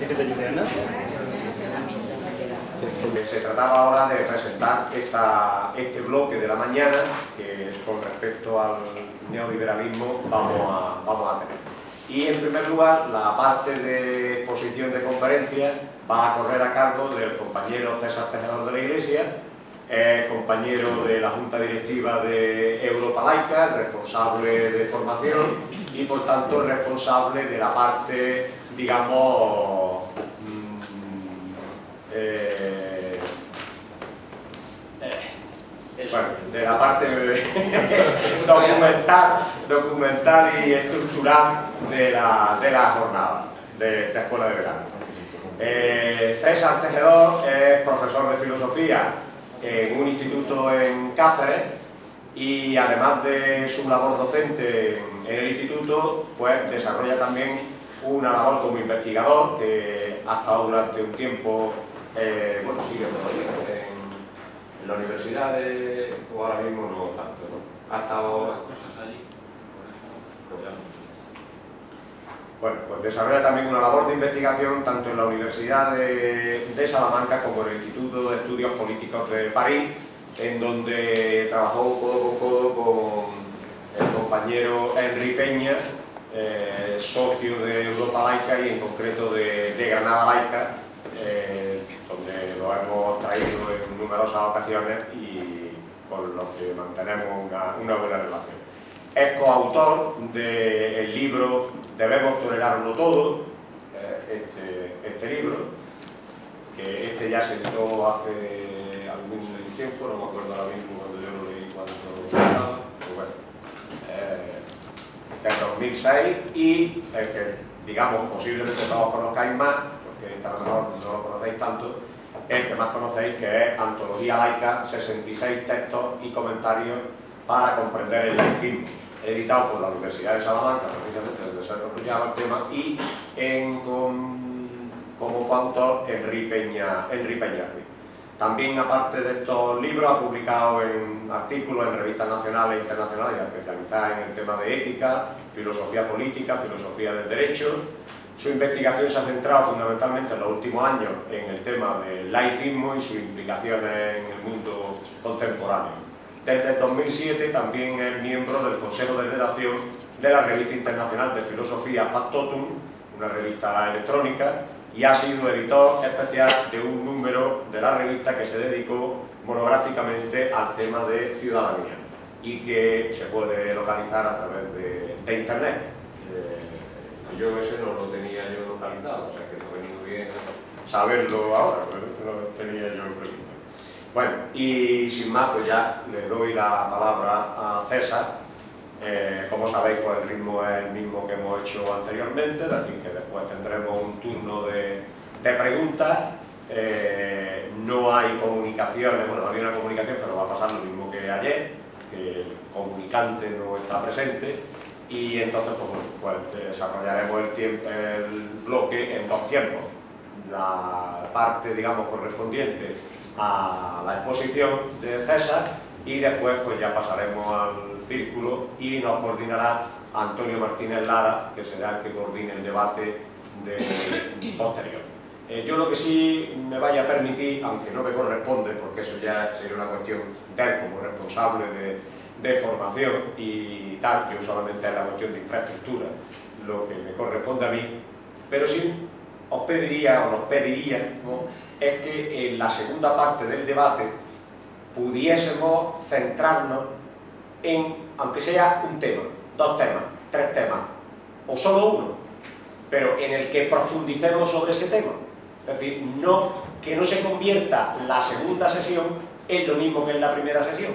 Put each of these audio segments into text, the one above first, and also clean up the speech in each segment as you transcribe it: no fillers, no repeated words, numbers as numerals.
que te ayude, Ana. Se trataba ahora de presentar este bloque de la mañana que con respecto al neoliberalismo vamos a tener. Y en primer lugar, la parte de exposición de conferencias va a correr a cargo del compañero César Tejedor de la Iglesia, compañero de la Junta Directiva de Europa Laica, responsable de formación y por tanto responsable de la parte, digamos, bueno, de la parte documental y estructural de la jornada de esta escuela de verano. César Tejedor es profesor de filosofía en un instituto en Cáceres y además de su labor docente en el instituto, pues desarrolla también una labor como investigador que ha estado durante un tiempo, bueno, sigue todavía en la universidad o ahora mismo no tanto, ¿no? Ha estado... Bueno, pues desarrolla también una labor de investigación tanto en la Universidad de Salamanca como en el Instituto de Estudios Políticos de París, en donde trabajó codo con codo con el compañero Henry Peña, socio de Europa Laica y en concreto de Granada Laica, donde lo hemos traído en numerosas ocasiones y con los que mantenemos una buena relación. Es coautor del libro Debemos tolerarlo todo, este libro, que ya se editó hace algún tiempo, no me acuerdo ahora mismo cuando yo lo leí, cuánto estaba, pero bueno, del 2006, y el que, digamos, posiblemente todos conozcáis más, porque esta a lo mejor no lo conocéis tanto, el que más conocéis, que es Antología Laica, 66 textos y comentarios para comprender el laicismo, editado por la Universidad de Salamanca, precisamente donde se desarrollaba el tema, y como coautor Henry Peña Ruiz. También, aparte de estos libros, ha publicado artículos en revistas nacionales e internacionales especializadas en el tema de ética, filosofía política, filosofía del derecho. Su investigación se ha centrado fundamentalmente en los últimos años en el tema del laicismo y sus implicaciones en el mundo contemporáneo. Desde el 2007 también es miembro del Consejo de Redacción de la Revista Internacional de Filosofía Factotum, una revista electrónica, y ha sido editor especial de un número de la revista que se dedicó monográficamente al tema de ciudadanía y que se puede localizar a través de internet. Yo ese no lo tenía yo localizado, o sea que no venía muy bien saberlo ahora, pero no lo tenía yo previsto. Bueno, y sin más, pues ya le doy la palabra a César. Como sabéis, pues el ritmo es el mismo que hemos hecho anteriormente, es decir, que después tendremos un turno de preguntas. No hay comunicaciones, bueno, no había una comunicación, pero va a pasar lo mismo que ayer, que el comunicante no está presente, y entonces pues desarrollaremos el bloque en dos tiempos. La parte, digamos, correspondiente a la exposición de César, y después pues ya pasaremos al círculo y nos coordinará Antonio Martínez Lara, que será el que coordine el debate posterior. Yo lo que sí me vaya a permitir, aunque no me corresponde, porque eso ya sería una cuestión de él como responsable de formación y tal, yo solamente es la cuestión de infraestructura lo que me corresponde a mí, pero sí os pediría, o nos pediría, ¿no?, es que en la segunda parte del debate pudiésemos centrarnos en, aunque sea un tema, dos temas, tres temas, o solo uno, pero en el que profundicemos sobre ese tema. Es decir, que no se convierta la segunda sesión en lo mismo que en la primera sesión.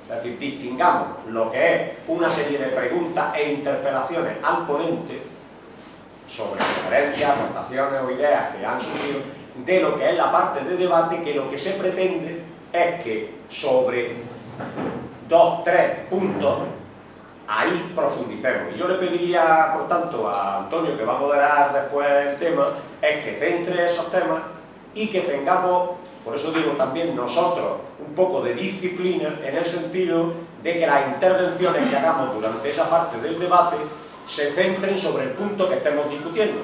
Es decir, distingamos lo que es una serie de preguntas e interpelaciones al ponente sobre referencias, aportaciones o ideas que han surgido, de lo que es la parte de debate, que lo que se pretende es que sobre 2, 3 puntos ahí profundicemos. Y yo le pediría, por tanto, a Antonio, que va a moderar después el tema, es que centre esos temas y que tengamos, por eso digo también nosotros, un poco de disciplina en el sentido de que las intervenciones que hagamos durante esa parte del debate se centren sobre el punto que estemos discutiendo.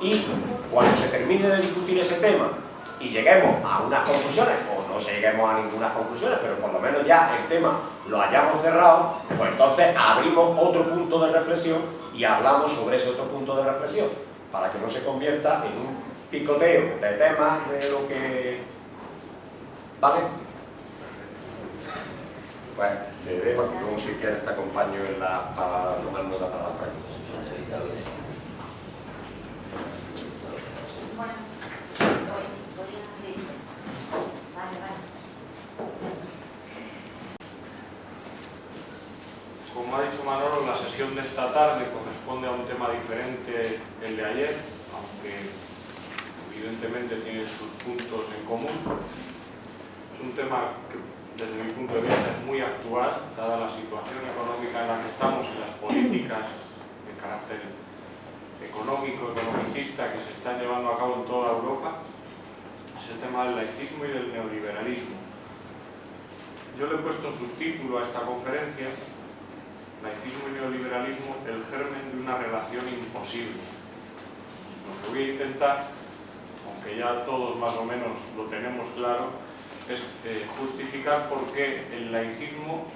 Y cuando se termine de discutir ese tema y lleguemos a unas conclusiones, o no lleguemos a ninguna conclusiones, pero por lo menos ya el tema lo hayamos cerrado, pues entonces abrimos otro punto de reflexión y hablamos sobre ese otro punto de reflexión, para que no se convierta en un picoteo de temas de lo que... ¿Vale? Pues te dejo, luego si quieres te acompaño para tomar nota para las preguntas. Como ha dicho Manolo, la sesión de esta tarde corresponde a un tema diferente que el de ayer, aunque evidentemente tiene sus puntos en común. Es un tema que desde mi punto de vista es muy actual, dada la situación económica en la que estamos y las políticas de carácter económico, economicista que se están llevando a cabo en toda Europa. Es el tema del laicismo y del neoliberalismo. Yo le he puesto un subtítulo a esta conferencia: laicismo y neoliberalismo, el germen de una relación imposible. Lo que voy a intentar, aunque ya todos más o menos lo tenemos claro, es justificar por qué el laicismo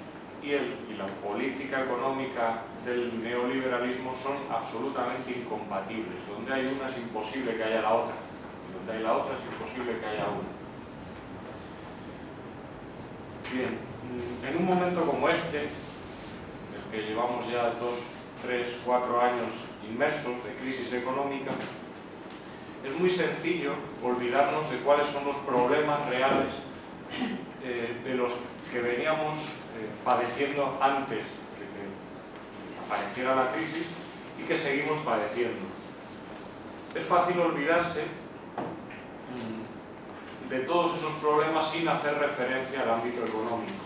y la política económica del neoliberalismo son absolutamente incompatibles. Donde hay una es imposible que haya la otra, y donde hay la otra es imposible que haya una. Bien, en un momento como este, que llevamos ya 2, 3, 4 años inmersos de crisis económica, es muy sencillo olvidarnos de cuáles son los problemas reales de los que veníamos padeciendo antes de que apareciera la crisis y que seguimos padeciendo. Es fácil olvidarse de todos esos problemas sin hacer referencia al ámbito económico.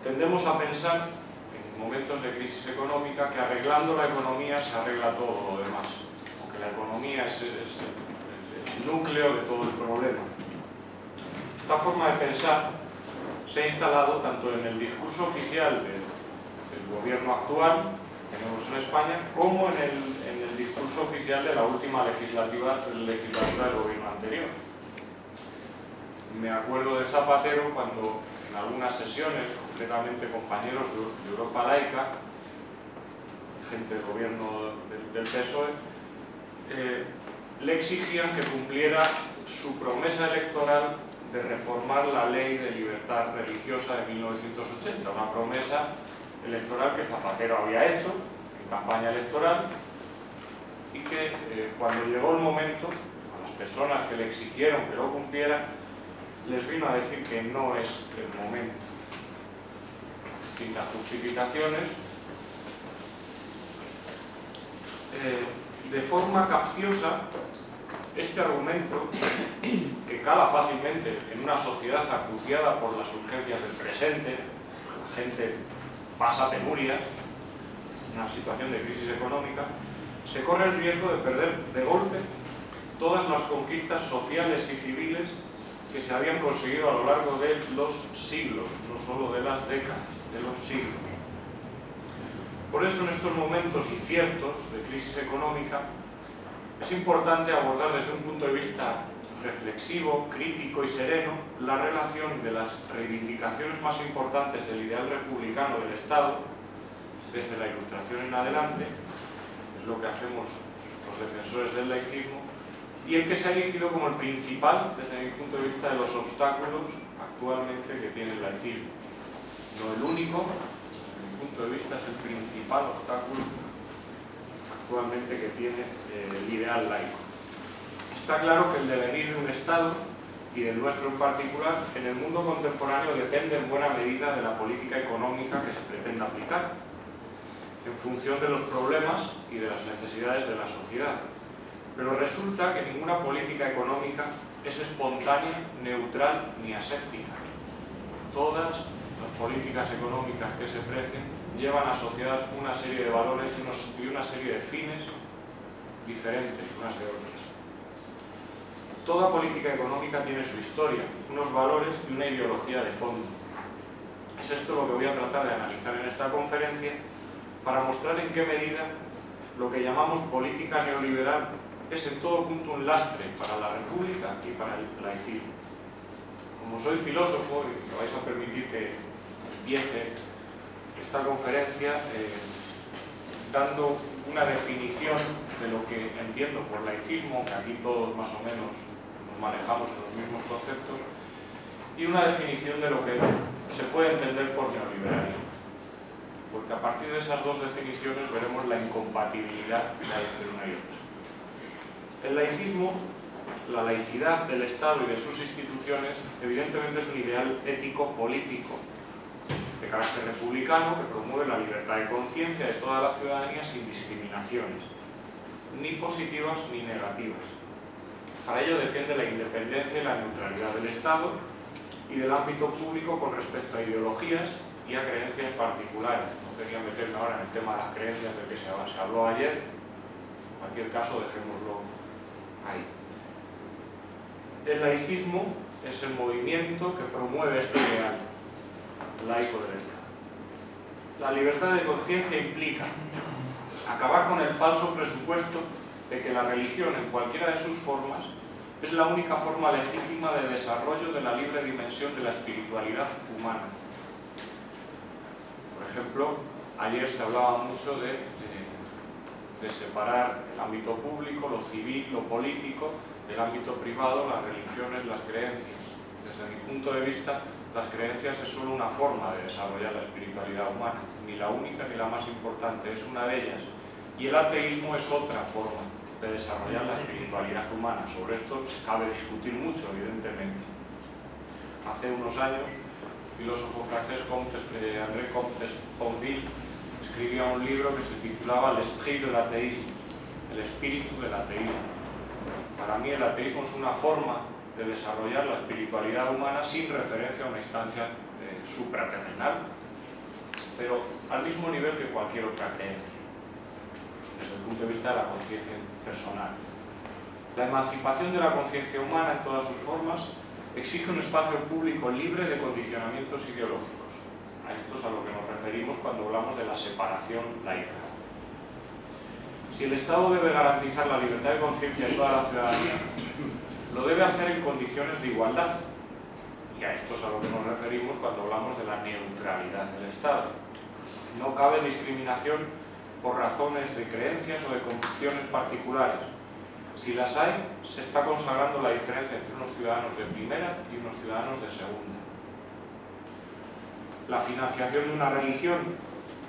Tendemos a pensar, en momentos de crisis económica, que arreglando la economía se arregla todo lo demás, aunque la economía es el núcleo de todo el problema. Esta forma de pensar se ha instalado tanto en el discurso oficial del gobierno actual que tenemos en España, como en el discurso oficial de la última legislatura del gobierno anterior. Me acuerdo de Zapatero cuando en algunas sesiones, concretamente compañeros de Europa Laica, gente del gobierno del PSOE, le exigían que cumpliera su promesa electoral de reformar la ley de libertad religiosa de 1980, una promesa electoral que Zapatero había hecho en campaña electoral y que cuando llegó el momento, a las personas que le exigieron que lo cumpliera, les vino a decir que no es el momento. Sin las justificaciones, de forma capciosa, este argumento, que cala fácilmente en una sociedad acuciada por las urgencias del presente, la gente pasa penurias, una situación de crisis económica, se corre el riesgo de perder de golpe todas las conquistas sociales y civiles que se habían conseguido a lo largo de los siglos, no solo de las décadas, de los siglos. Por eso, en estos momentos inciertos de crisis económica, es importante abordar desde un punto de vista reflexivo, crítico y sereno la relación de las reivindicaciones más importantes del ideal republicano del Estado, desde la Ilustración en adelante, es lo que hacemos los defensores del laicismo, y el que se ha elegido como el principal, desde mi punto de vista, de los obstáculos actualmente que tiene el laicismo. No el único, desde mi punto de vista, es el principal obstáculo actualmente que tiene el ideal laico. Está claro que el devenir de un Estado, y del nuestro en particular, en el mundo contemporáneo depende en buena medida de la política económica que se pretende aplicar, en función de los problemas y de las necesidades de la sociedad. Pero resulta que ninguna política económica es espontánea, neutral ni aséptica. Todas las políticas económicas que se precien llevan asociadas una serie de valores y una serie de fines diferentes unas de otras. Toda política económica tiene su historia, unos valores y una ideología de fondo. Es esto lo que voy a tratar de analizar en esta conferencia para mostrar en qué medida lo que llamamos política neoliberal es en todo punto un lastre para la República y para el laicismo. Como soy filósofo, y me vais a permitir que empiece esta conferencia dando una definición de lo que entiendo por laicismo, que aquí todos más o menos nos manejamos en los mismos conceptos, y una definición de lo que se puede entender por neoliberalismo. Porque a partir de esas dos definiciones veremos la incompatibilidad que hay entre una y otra. El laicismo, la laicidad del Estado y de sus instituciones, evidentemente es un ideal ético-político de carácter republicano que promueve la libertad de conciencia de toda la ciudadanía sin discriminaciones, ni positivas ni negativas. Para ello defiende la independencia y la neutralidad del Estado y del ámbito público con respecto a ideologías y a creencias particulares. No quería meterme ahora en el tema de las creencias del que se habló ayer, en cualquier caso dejémoslo ahí. El laicismo es el movimiento que promueve este ideal laico del Estado. La libertad de conciencia implica acabar con el falso presupuesto de que la religión, en cualquiera de sus formas, es la única forma legítima de desarrollo de la libre dimensión de la espiritualidad humana. Por ejemplo, ayer se hablaba mucho de separar el ámbito público, lo civil, lo político, del ámbito privado, las religiones, las creencias. Desde mi punto de vista, las creencias es solo una forma de desarrollar la espiritualidad humana, ni la única ni la más importante, es una de ellas. Y el ateísmo es otra forma de desarrollar la espiritualidad humana. Sobre esto cabe discutir mucho, evidentemente. Hace unos años, el filósofo francés André Comte-Sponville escribía un libro que se titulaba L'esprit de l'athéisme, el espíritu del ateísmo. Para mí el ateísmo es una forma de desarrollar la espiritualidad humana sin referencia a una instancia supraterrenal, pero al mismo nivel que cualquier otra creencia, desde el punto de vista de la conciencia personal. La emancipación de la conciencia humana en todas sus formas exige un espacio público libre de condicionamientos ideológicos. A esto es a lo que nos referimos cuando hablamos de la separación laica. Si el Estado debe garantizar la libertad de conciencia de toda la ciudadanía, lo debe hacer en condiciones de igualdad. Y a esto es a lo que nos referimos cuando hablamos de la neutralidad del Estado. No cabe discriminación por razones de creencias o de convicciones particulares. Si las hay, se está consagrando la diferencia entre unos ciudadanos de primera y unos ciudadanos de segunda. La financiación de una religión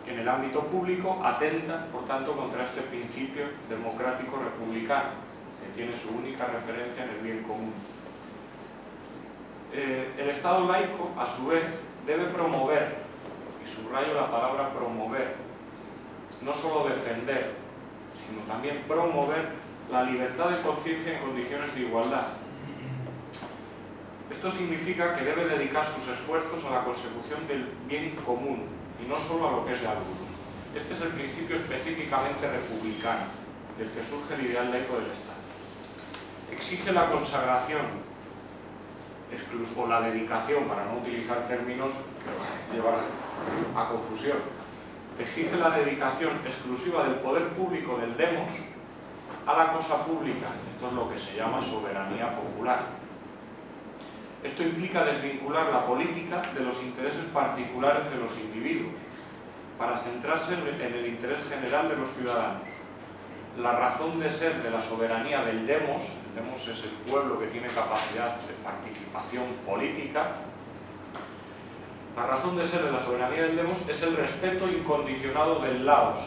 en el ámbito público atenta, por tanto, contra este principio democrático republicano, que tiene su única referencia en el bien común. El Estado laico, a su vez, debe promover, y subrayo la palabra promover, no solo defender, sino también promover la libertad de conciencia en condiciones de igualdad. Esto significa que debe dedicar sus esfuerzos a la consecución del bien común y no solo a lo que es de algunos. Este es el principio específicamente republicano, del que surge el ideal laico del Estado. Exige la consagración o la dedicación, para no utilizar términos que llevan a confusión. Exige la dedicación exclusiva del poder público, del demos, a la cosa pública. Esto es lo que se llama soberanía popular. Esto implica desvincular la política de los intereses particulares de los individuos para centrarse en el interés general de los ciudadanos. La razón de ser de la soberanía del demos, el demos es el pueblo que tiene capacidad de participación política, la razón de ser de la soberanía del demos es el respeto incondicionado del laos.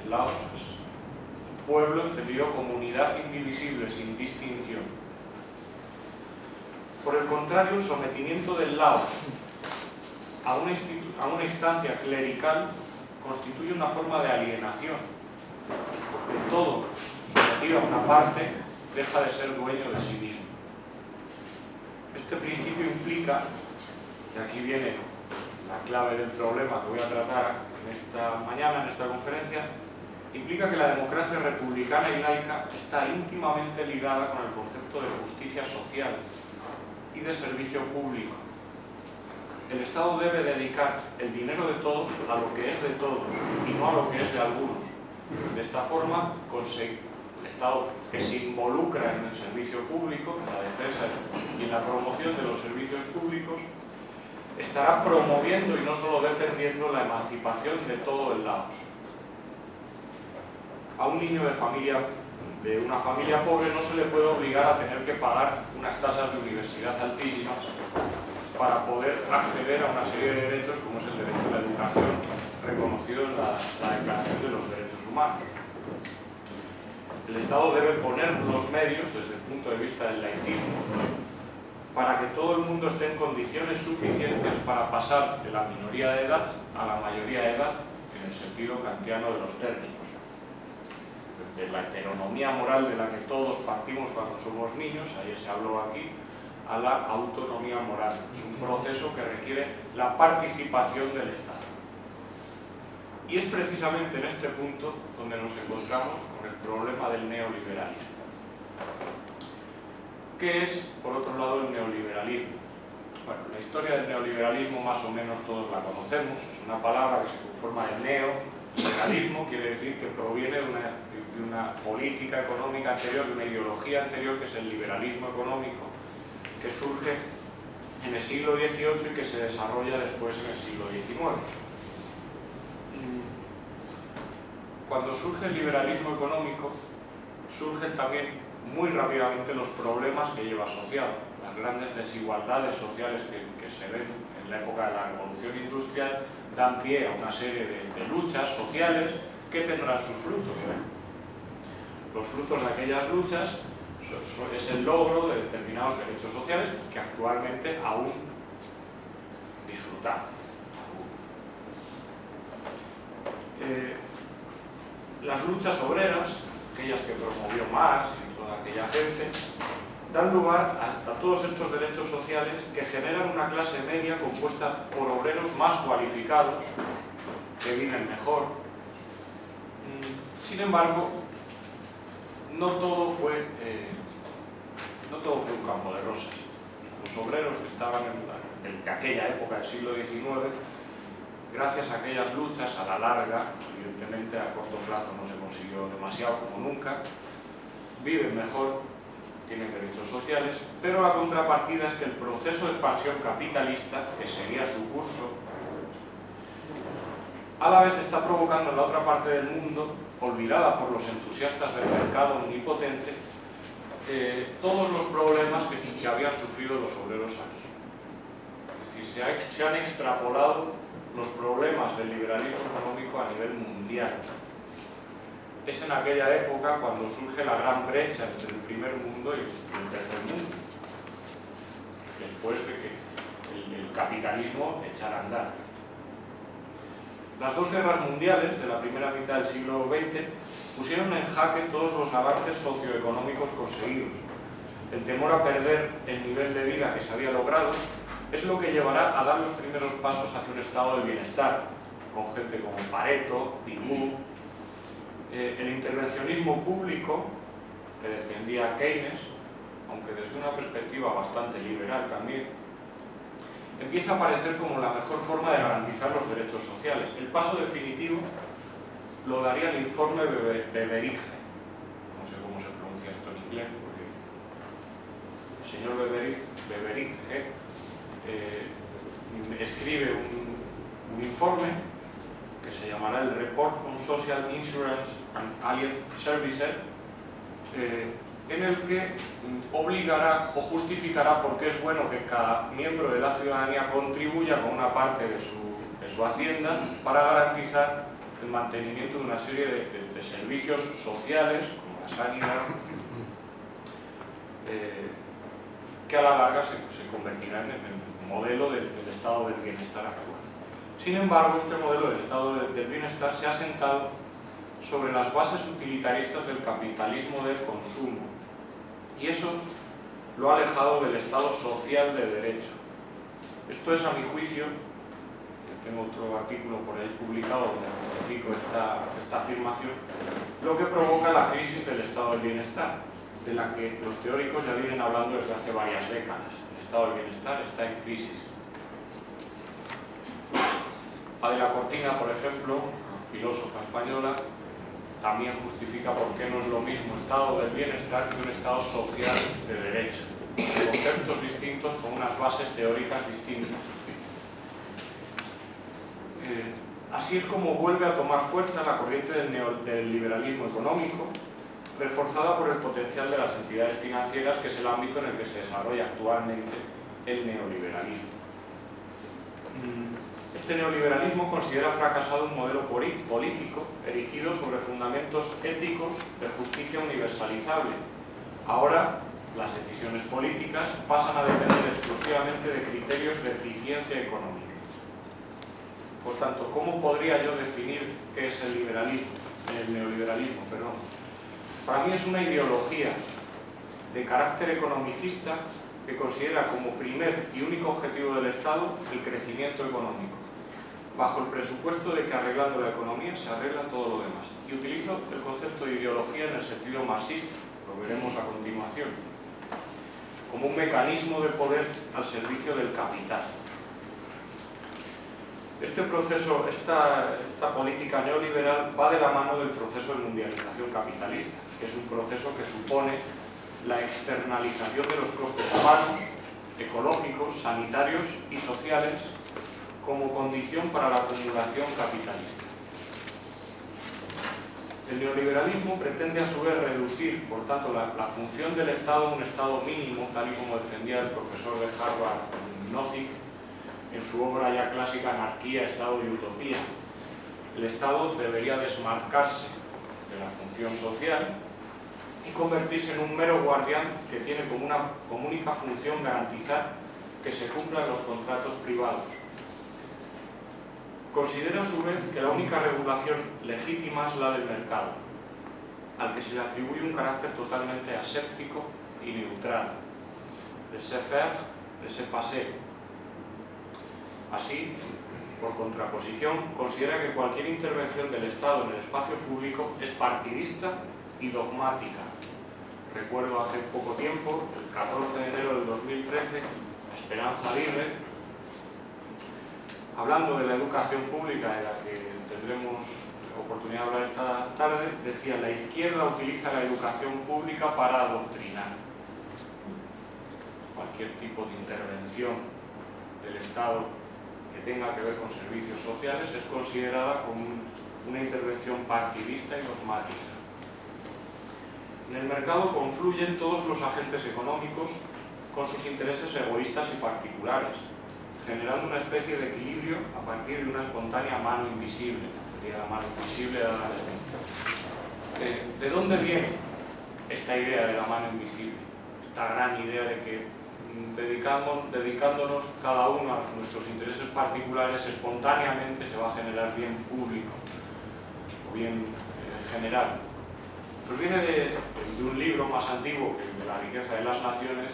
El laos es pueblo entendido como unidad indivisible, sin distinción. Por el contrario, el sometimiento del laos a una instancia clerical constituye una forma de alienación, porque todo sometido a una parte deja de ser dueño de sí mismo. Este principio implica, y aquí viene la clave del problema que voy a tratar mañana en esta conferencia, implica que la democracia republicana y laica está íntimamente ligada con el concepto de justicia social y de servicio público. El Estado debe dedicar el dinero de todos a lo que es de todos y no a lo que es de algunos. De esta forma, el Estado que se involucra en el servicio público, en la defensa y en la promoción de los servicios públicos, estará promoviendo y no solo defendiendo la emancipación de todo el Laos. A un niño de una familia pobre no se le puede obligar a tener que pagar unas tasas de universidad altísimas para poder acceder a una serie de derechos como es el derecho a la educación reconocido en la Declaración de los Derechos Humanos. El Estado debe poner los medios desde el punto de vista del laicismo para que todo el mundo esté en condiciones suficientes para pasar de la minoría de edad a la mayoría de edad en el sentido kantiano de los términos. De la heteronomía moral de la que todos partimos cuando somos niños, ayer se habló aquí, a la autonomía moral. Es un proceso que requiere la participación del Estado. Y es precisamente en este punto donde nos encontramos con el problema del neoliberalismo. ¿Qué es, por otro lado, el neoliberalismo? Bueno, la historia del neoliberalismo más o menos todos la conocemos. Es una palabra que se conforma de neoliberalismo, quiere decir que proviene de una política económica anterior, de una ideología anterior, que es el liberalismo económico, que surge en el siglo XVIII y que se desarrolla después en el siglo XIX. Cuando surge el liberalismo económico, surgen también muy rápidamente los problemas que lleva asociado. Las grandes desigualdades sociales que se ven en la época de la Revolución Industrial dan pie a una serie de luchas sociales que tendrán sus frutos. Los frutos de aquellas luchas es el logro de determinados derechos sociales que actualmente aún disfrutamos. Las luchas obreras, aquellas que promovió Marx y toda aquella gente, dan lugar a todos estos derechos sociales que generan una clase media compuesta por obreros más cualificados, que viven mejor. Sin embargo, no todo fue un campo de rosas. Los obreros que estaban en aquella época del siglo XIX, gracias a aquellas luchas, a la larga, evidentemente a corto plazo no se consiguió demasiado como nunca, viven mejor, tienen derechos sociales, pero la contrapartida es que el proceso de expansión capitalista, que seguía su curso, a la vez está provocando en la otra parte del mundo, olvidada por los entusiastas del mercado omnipotente, todos los problemas que habían sufrido los obreros aquí. Es decir, se han extrapolado los problemas del liberalismo económico a nivel mundial. Es en aquella época cuando surge la gran brecha entre el primer mundo y el tercer mundo, después de que el capitalismo echara a andar. Las dos guerras mundiales de la primera mitad del siglo XX pusieron en jaque todos los avances socioeconómicos conseguidos. El temor a perder el nivel de vida que se había logrado es lo que llevará a dar los primeros pasos hacia un estado de bienestar, con gente como Pareto, Pigou. El intervencionismo público, que defendía Keynes, aunque desde una perspectiva bastante liberal también, empieza a aparecer como la mejor forma de garantizar los derechos sociales. El paso definitivo lo daría el informe Beveridge. No sé cómo se pronuncia esto en inglés, porque el señor Beveridge escribe un informe que se llamará el Report on Social Insurance and Allied Services, en el que obligará o justificará por qué es bueno que cada miembro de la ciudadanía contribuya con una parte de su hacienda para garantizar el mantenimiento de una serie de servicios sociales, como la sanidad, que a la larga se convertirán en el modelo del estado del bienestar actual. Sin embargo, este modelo del estado del bienestar se ha asentado sobre las bases utilitaristas del capitalismo del consumo, y eso lo ha alejado del estado social de derecho. Esto es, a mi juicio, tengo otro artículo por ahí publicado donde justifico esta afirmación, lo que provoca la crisis del estado del bienestar, de la que los teóricos ya vienen hablando desde hace varias décadas. El estado del bienestar está en crisis. Adela Cortina, por ejemplo, filósofa española, también justifica por qué no es lo mismo estado del bienestar que un estado social de derecho. Conceptos distintos con unas bases teóricas distintas. Así es como vuelve a tomar fuerza la corriente del liberalismo económico, reforzada por el potencial de las entidades financieras, que es el ámbito en el que se desarrolla actualmente el neoliberalismo. Este neoliberalismo considera fracasado un modelo político erigido sobre fundamentos éticos de justicia universalizable. Ahora, las decisiones políticas pasan a depender exclusivamente de criterios de eficiencia económica. Por tanto, ¿cómo podría yo definir qué es el neoliberalismo? Para mí es una ideología de carácter economicista que considera como primer y único objetivo del Estado el crecimiento económico, bajo el presupuesto de que arreglando la economía se arregla todo lo demás. Y utilizo el concepto de ideología en el sentido marxista, lo veremos a continuación, como un mecanismo de poder al servicio del capital. Este proceso, esta política neoliberal va de la mano del proceso de mundialización capitalista, que es un proceso que supone la externalización de los costes humanos, ecológicos, sanitarios y sociales como condición para la acumulación capitalista. El neoliberalismo pretende a su vez reducir, por tanto, la función del Estado a un Estado mínimo, tal y como defendía el profesor de Harvard, Nozick, en su obra ya clásica Anarquía, Estado y Utopía. El Estado debería desmarcarse de la función social y convertirse en un mero guardián que tiene como única función garantizar que se cumplan los contratos privados. Considera a su vez que la única regulación legítima es la del mercado, al que se le atribuye un carácter totalmente aséptico y neutral. Laissez-faire, laissez-passer. Así, por contraposición, considera que cualquier intervención del Estado en el espacio público es partidista y dogmática. Recuerdo hace poco tiempo, el 14 de enero del 2013, Esperanza Aguirre, hablando de la educación pública, de la que tendremos oportunidad de hablar esta tarde, decía: la izquierda utiliza la educación pública para adoctrinar. Cualquier tipo de intervención del Estado que tenga que ver con servicios sociales es considerada como una intervención partidista y dogmática. En el mercado confluyen todos los agentes económicos con sus intereses egoístas y particulares, generando una especie de equilibrio a partir de una espontánea mano invisible, la mano invisible de la ley. ¿De dónde viene esta idea de la mano invisible? Esta gran idea de que dedicándonos cada uno a nuestros intereses particulares, espontáneamente se va a generar bien público o bien general. Pues viene de un libro más antiguo que de La riqueza de las naciones,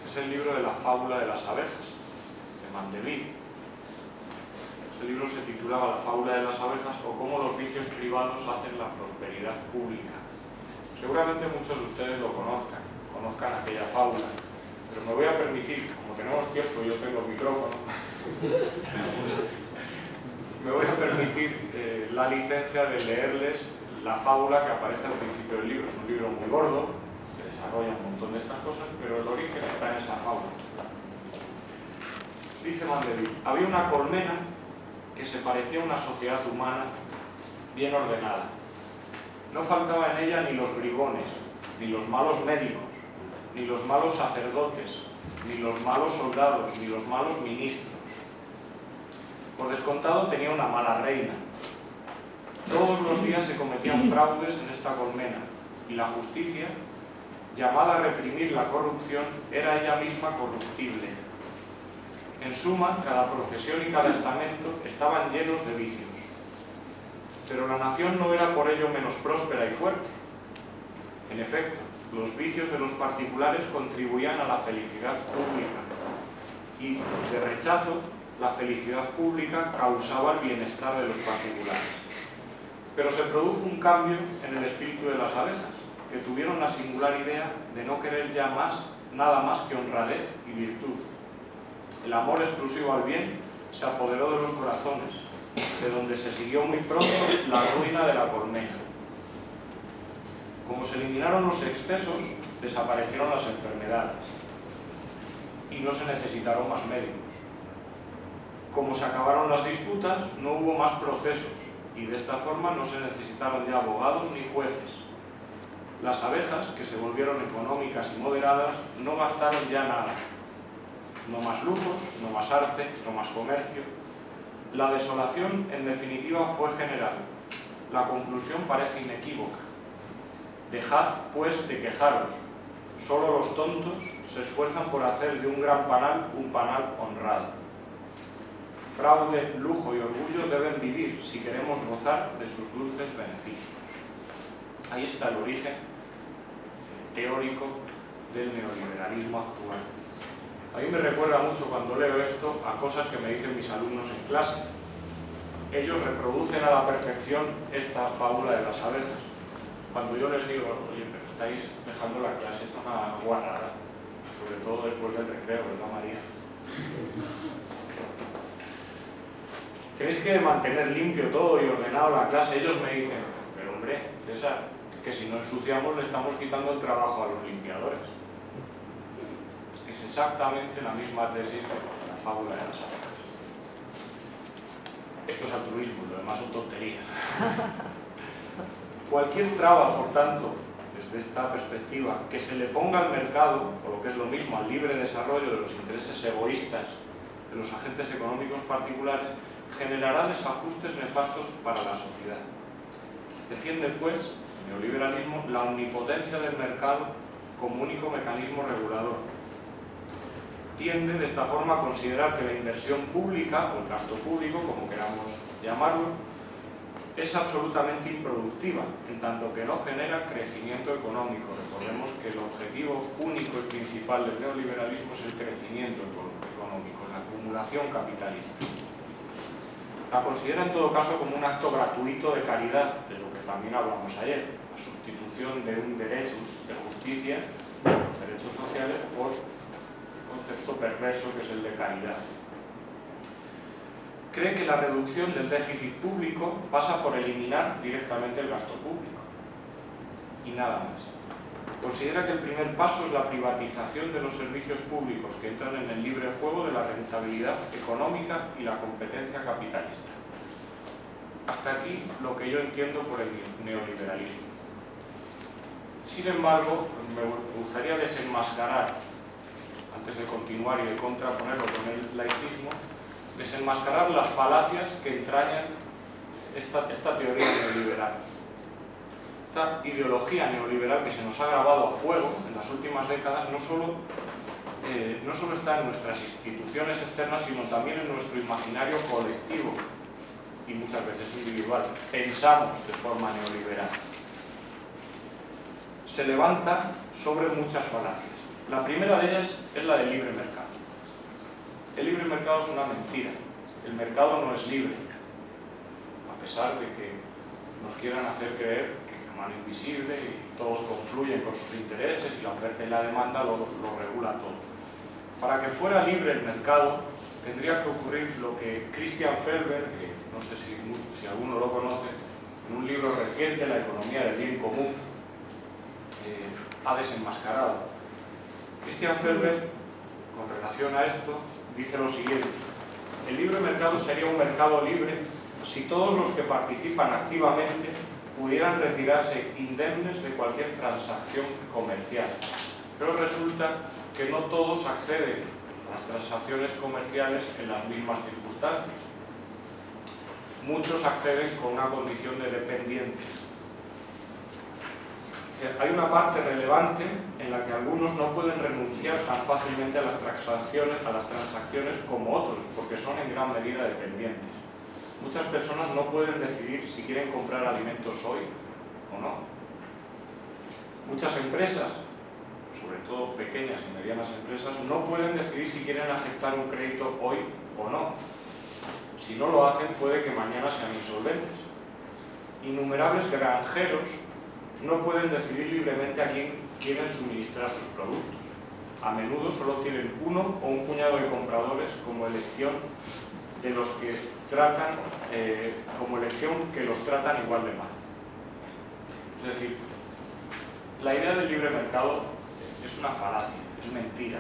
es el libro de la fábula de las abejas, de Mandeville. Ese libro se titulaba La fábula de las abejas, o cómo los vicios privados hacen la prosperidad pública. Seguramente muchos de ustedes lo conozcan aquella fábula. Pero me voy a permitir, como tenemos tiempo, yo tengo micrófono, me voy a permitir la licencia de leerles la fábula que aparece al principio del libro. Es un libro muy gordo, que desarrolla un montón de estas cosas, pero el origen está en esa fábula. Dice Mandeville: había una colmena que se parecía a una sociedad humana bien ordenada. No faltaba en ella ni los bribones, ni los malos médicos, ni los malos sacerdotes, ni los malos soldados, ni los malos ministros. Por descontado tenía una mala reina. Todos los días se cometían fraudes en esta colmena, y la justicia, llamada a reprimir la corrupción, era ella misma corruptible. En suma, cada profesión y cada estamento estaban llenos de vicios. Pero la nación no era por ello menos próspera y fuerte. En efecto, los vicios de los particulares contribuían a la felicidad pública, y, de rechazo, la felicidad pública causaba el bienestar de los particulares. Pero se produjo un cambio en el espíritu de las abejas, que tuvieron la singular idea de no querer ya nada más que honradez y virtud. El amor exclusivo al bien se apoderó de los corazones, de donde se siguió muy pronto la ruina de la colmena. Como se eliminaron los excesos, desaparecieron las enfermedades y no se necesitaron más médicos. Como se acabaron las disputas, no hubo más procesos y de esta forma no se necesitaron ya abogados ni jueces. Las abejas, que se volvieron económicas y moderadas, no gastaron ya nada. No más lujos, no más arte, no más comercio. La desolación, en definitiva, fue general. La conclusión parece inequívoca. Dejad, pues, de quejaros. Solo los tontos se esfuerzan por hacer de un gran panal un panal honrado. Fraude, lujo y orgullo deben vivir si queremos gozar de sus dulces beneficios. Ahí está el origen teórico del neoliberalismo actual. A mí me recuerda mucho cuando leo esto a cosas que me dicen mis alumnos en clase. Ellos reproducen a la perfección esta fábula de las abejas. Cuando yo les digo, oye, pero estáis dejando la clase hecha una guarrada, sobre todo después del recreo, ¿verdad, María? Tenéis que mantener limpio todo y ordenado la clase. Ellos me dicen, pero hombre, César, que si no ensuciamos le estamos quitando el trabajo a los limpiadores. Es exactamente la misma tesis que la fábula de las abejas. Esto es altruismo, lo demás son tonterías. Cualquier traba, por tanto, desde esta perspectiva, que se le ponga al mercado, o lo que es lo mismo, al libre desarrollo de los intereses egoístas de los agentes económicos particulares, generará desajustes nefastos para la sociedad. Defiende, pues, el neoliberalismo la omnipotencia del mercado como único mecanismo regulador. Tiende de esta forma a considerar que la inversión pública, o el gasto público, como queramos llamarlo, es absolutamente improductiva, en tanto que no genera crecimiento económico. Recordemos que el objetivo único y principal del neoliberalismo es el crecimiento económico, la acumulación capitalista. La considera en todo caso como un acto gratuito de caridad, de lo que también hablamos ayer, la sustitución de un derecho de justicia, los derechos sociales, por concepto perverso que es el de caridad. Cree que la reducción del déficit público pasa por eliminar directamente el gasto público y nada más. Considera que el primer paso es la privatización de los servicios públicos que entran en el libre juego de la rentabilidad económica y la competencia capitalista. Hasta aquí lo que yo entiendo por el neoliberalismo. Sin embargo, me gustaría desenmascarar, antes de continuar y de contraponerlo con el laicismo, desenmascarar las falacias que entrañan esta teoría neoliberal. Esta ideología neoliberal que se nos ha grabado a fuego en las últimas décadas no solo está en nuestras instituciones externas, sino también en nuestro imaginario colectivo y muchas veces individual. Pensamos de forma neoliberal. Se levanta sobre muchas falacias. La primera de ellas es la del libre mercado. El libre mercado es una mentira. El mercado no es libre, a pesar de que nos quieran hacer creer que es mano invisible y todos confluyen con sus intereses y la oferta y la demanda lo regula todo. Para que fuera libre el mercado tendría que ocurrir lo que Christian Felber, que no sé si alguno lo conoce, en un libro reciente, La economía del bien común, ha desenmascarado. Christian Felber, con relación a esto, dice lo siguiente: el libre mercado sería un mercado libre si todos los que participan activamente pudieran retirarse indemnes de cualquier transacción comercial. Pero resulta que no todos acceden a las transacciones comerciales en las mismas circunstancias. Muchos acceden con una condición de dependientes. Hay una parte relevante en la que algunos no pueden renunciar tan fácilmente a las transacciones como otros, porque son en gran medida dependientes. Muchas personas no pueden decidir si quieren comprar alimentos hoy o no. Muchas empresas, sobre todo pequeñas y medianas empresas, no pueden decidir si quieren aceptar un crédito hoy o no. Si no lo hacen, puede que mañana sean insolventes. Innumerables granjeros no pueden decidir libremente a quién quieren suministrar sus productos. A menudo solo tienen uno o un puñado de compradores como elección de los que tratan, que los tratan igual de mal. Es decir, La idea del libre mercado es una falacia, es mentira.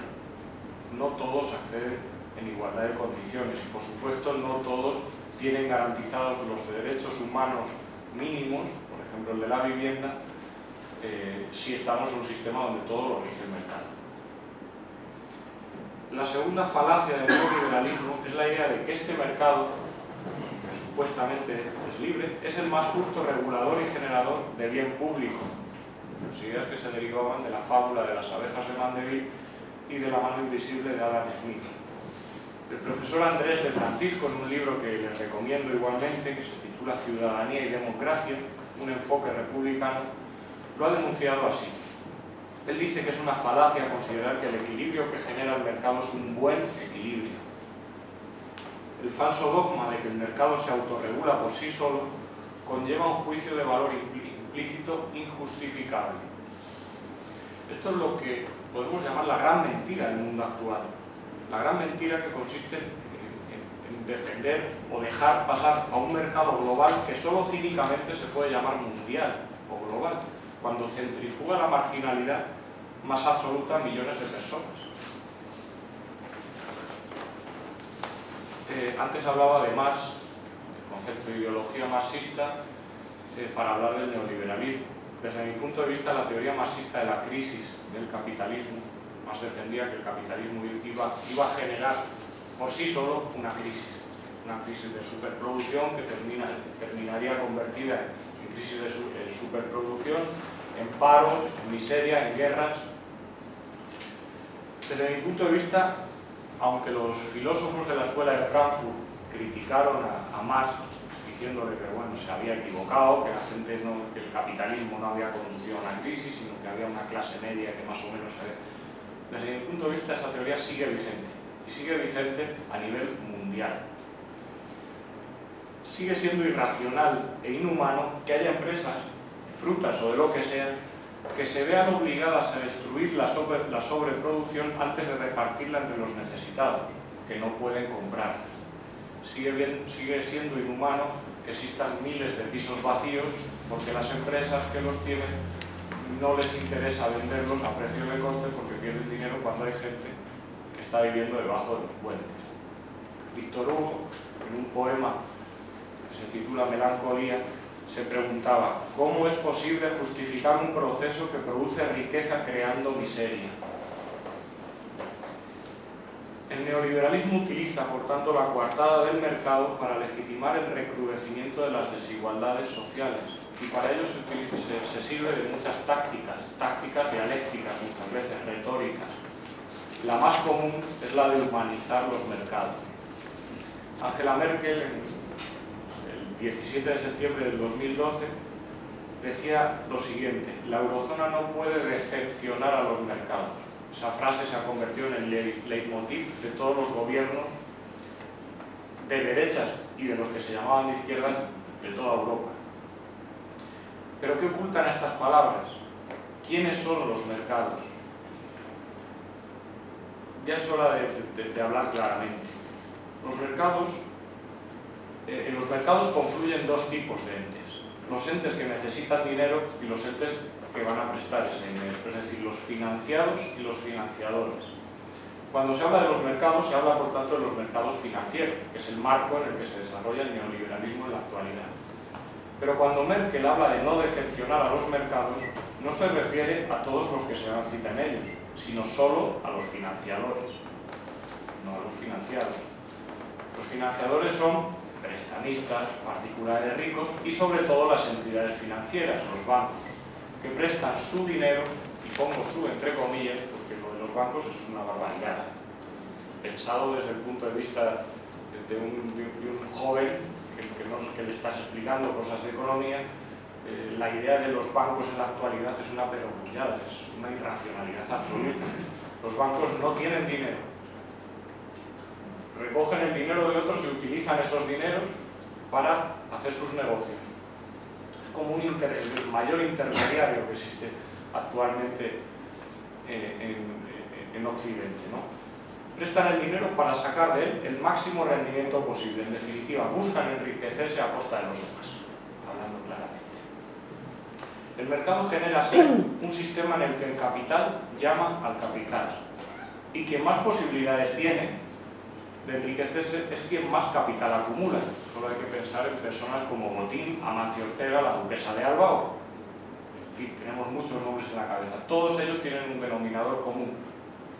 No todos acceden en igualdad de condiciones y, por supuesto, no todos tienen garantizados los derechos humanos mínimos, por ejemplo el de la vivienda, si estamos en un sistema donde todo lo rige el mercado. La segunda falacia del neoliberalismo es la idea de que este mercado, que supuestamente es libre, es el más justo regulador y generador de bien público. Las ideas que se derivaban de la fábula de las abejas de Mandeville y de la mano invisible de Adam Smith. El profesor Andrés de Francisco, en un libro que les recomiendo igualmente, que se titula Ciudadanía y Democracia, un enfoque republicano, lo ha denunciado así. Él dice que es una falacia considerar que el equilibrio que genera el mercado es un buen equilibrio. El falso dogma de que el mercado se autorregula por sí solo conlleva un juicio de valor implícito injustificable. Esto es lo que podemos llamar la gran mentira del mundo actual. La gran mentira que consiste en defender o dejar pasar a un mercado global que solo cínicamente se puede llamar mundial o global, cuando centrifuga la marginalidad más absoluta a millones de personas. Antes hablaba de Marx, el concepto de ideología marxista, para hablar del neoliberalismo. Desde mi punto de vista, la teoría marxista de la crisis del capitalismo más defendía que el capitalismo iba a generar por sí solo una crisis de superproducción que terminaría convertida en crisis de superproducción, en paro, en miseria, en guerras. Desde mi punto de vista, aunque los filósofos de la escuela de Frankfurt criticaron a Marx diciéndole que bueno, se había equivocado, que que el capitalismo no había conducido a una crisis, sino que había una clase media que más o menos había... Desde mi punto de vista, esa teoría sigue vigente, y sigue vigente a nivel mundial. Sigue siendo irracional e inhumano que haya empresas, frutas o de lo que sea, que se vean obligadas a destruir la sobreproducción antes de repartirla entre los necesitados, que no pueden comprar. Sigue siendo inhumano que existan miles de pisos vacíos porque las empresas que los tienen no les interesa venderlos a precio de coste porque pierden dinero cuando hay gente que está viviendo debajo de los puentes. Víctor Hugo, en un poema que se titula Melancolía, se preguntaba: ¿cómo es posible justificar un proceso que produce riqueza creando miseria? El neoliberalismo utiliza, por tanto, la coartada del mercado para legitimar el recrudecimiento de las desigualdades sociales, y para ello se sirve de muchas tácticas dialécticas, muchas veces retóricas. La más común es la de humanizar los mercados. Angela Merkel, el 17 de septiembre del 2012, decía lo siguiente: la eurozona no puede decepcionar a los mercados. Esa frase se ha convertido en el leitmotiv de todos los gobiernos de derechas y de los que se llamaban de izquierdas de toda Europa. ¿Pero qué ocultan estas palabras? ¿Quiénes son los mercados? Ya es hora de hablar claramente. En los mercados confluyen dos tipos de entes: los entes que necesitan dinero y los entes que van a prestar ese dinero, es decir, los financiados y los financiadores. Cuando se habla de los mercados, se habla por tanto de los mercados financieros, que es el marco en el que se desarrolla el neoliberalismo en la actualidad. Pero cuando Merkel habla de no decepcionar a los mercados, no se refiere a todos los que se dan cita en ellos, sino solo a los financiadores, no a los financiados. Los financiadores son prestamistas, particulares ricos y sobre todo las entidades financieras, los bancos, que prestan su dinero, y pongo su entre comillas porque lo de los bancos es una barbaridad. Pensado desde el punto de vista de un joven que le estás explicando cosas de economía, la idea de los bancos en la actualidad es una perogrullada, es una irracionalidad absoluta. Los bancos no tienen dinero. Recogen el dinero de otros y utilizan esos dineros para hacer sus negocios. Es como el mayor intermediario que existe actualmente en Occidente, ¿no? Prestan el dinero para sacar de él el máximo rendimiento posible. En definitiva, buscan enriquecerse a costa de los demás, hablando claramente. El mercado genera así un sistema en el que el capital llama al capital. Y quien más posibilidades tiene de enriquecerse es quien más capital acumula. Solo hay que pensar en personas como Botín, Amancio Ortega, la duquesa de Alba o... En fin, tenemos muchos nombres en la cabeza. Todos ellos tienen un denominador común,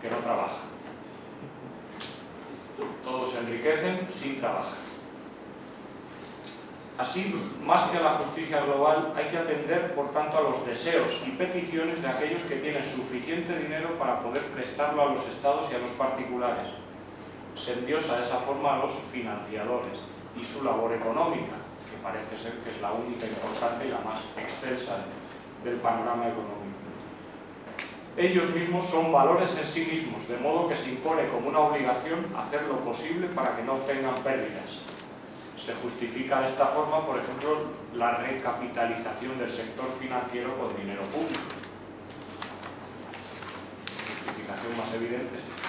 que no trabaja. Todos se enriquecen sin trabajar. Así, más que a la justicia global, hay que atender, por tanto, a los deseos y peticiones de aquellos que tienen suficiente dinero para poder prestarlo a los estados y a los particulares. Se endiosa de esa forma a los financiadores y su labor económica, que parece ser que es la única importante y la más excelsa del panorama económico. Ellos mismos son valores en sí mismos, de modo que se impone como una obligación hacer lo posible para que no tengan pérdidas. Se justifica de esta forma, por ejemplo, la recapitalización del sector financiero con dinero público. La justificación más evidente es esta.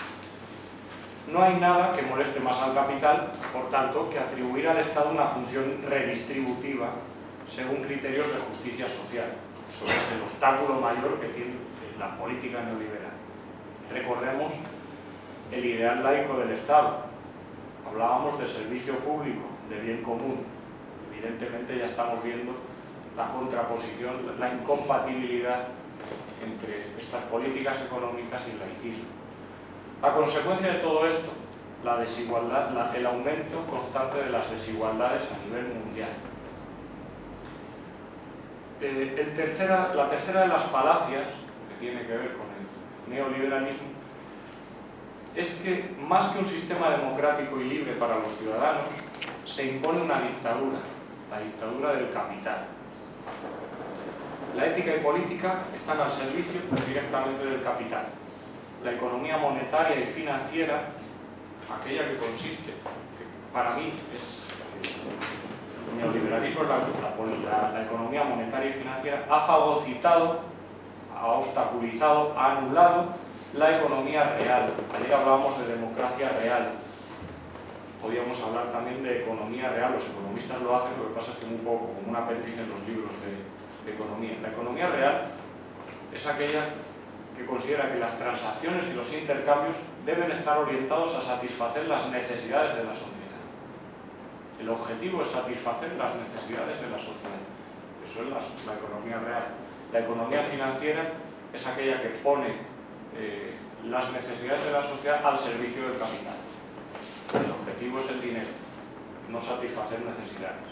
No hay nada que moleste más al capital, por tanto, que atribuir al Estado una función redistributiva según criterios de justicia social. Eso es el obstáculo mayor que tiene la política neoliberal. Recordemos el ideal laico del Estado. Hablábamos de servicio público, de bien común. Evidentemente ya estamos viendo la contraposición, la incompatibilidad entre estas políticas económicas y el laicismo. A consecuencia de todo esto, la desigualdad, el aumento constante de las desigualdades a nivel mundial. La tercera de las falacias que tiene que ver con el neoliberalismo es que, más que un sistema democrático y libre para los ciudadanos, se impone una dictadura, la dictadura del capital. La ética y política están al servicio directamente del capital. La economía monetaria y financiera, aquella que consiste, que para mí es el neoliberalismo, la economía monetaria y financiera, ha fagocitado, ha obstaculizado, ha anulado la economía real. Ayer hablábamos de democracia real. Podríamos hablar también de economía real. Los economistas lo hacen, lo que pasa es que muy poco, como un apéndice en los libros de economía. La economía real es aquella que considera que las transacciones y los intercambios deben estar orientados a satisfacer las necesidades de la sociedad. El objetivo es satisfacer las necesidades de la sociedad. Eso es la economía real. La economía financiera es aquella que pone las necesidades de la sociedad al servicio del capital. El objetivo es el dinero, no satisfacer necesidades.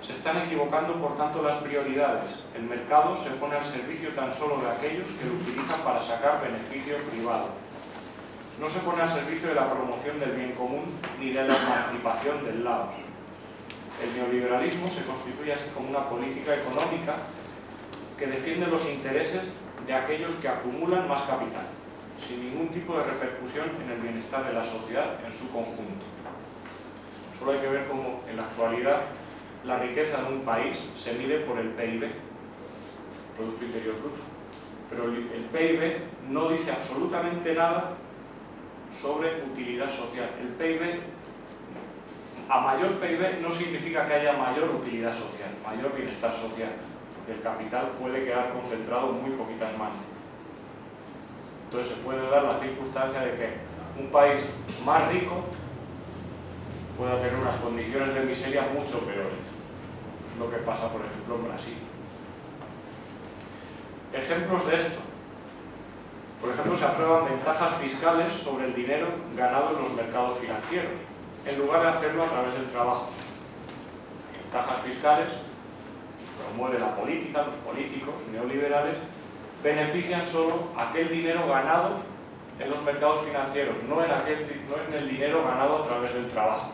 Se están equivocando, por tanto, las prioridades. El mercado se pone al servicio tan solo de aquellos que lo utilizan para sacar beneficio privado. No se pone al servicio de la promoción del bien común ni de la emancipación del laos. El neoliberalismo se constituye así como una política económica que defiende los intereses de aquellos que acumulan más capital, sin ningún tipo de repercusión en el bienestar de la sociedad en su conjunto. Solo hay que ver cómo en la actualidad la riqueza de un país se mide por el PIB, Producto Interior Bruto, pero el PIB no dice absolutamente nada sobre utilidad social. El PIB, a mayor PIB no significa que haya mayor utilidad social, mayor bienestar social, porque el capital puede quedar concentrado en muy poquitas manos. Entonces se puede dar la circunstancia de que un país más rico pueda tener unas condiciones de miseria mucho peores. Es lo que pasa, por ejemplo, en Brasil. Ejemplos de esto. Por ejemplo, se aprueban ventajas fiscales sobre el dinero ganado en los mercados financieros, en lugar de hacerlo a través del trabajo. Ventajas fiscales promueve la política, los políticos neoliberales benefician solo aquel dinero ganado en los mercados financieros, no en el dinero ganado a través del trabajo.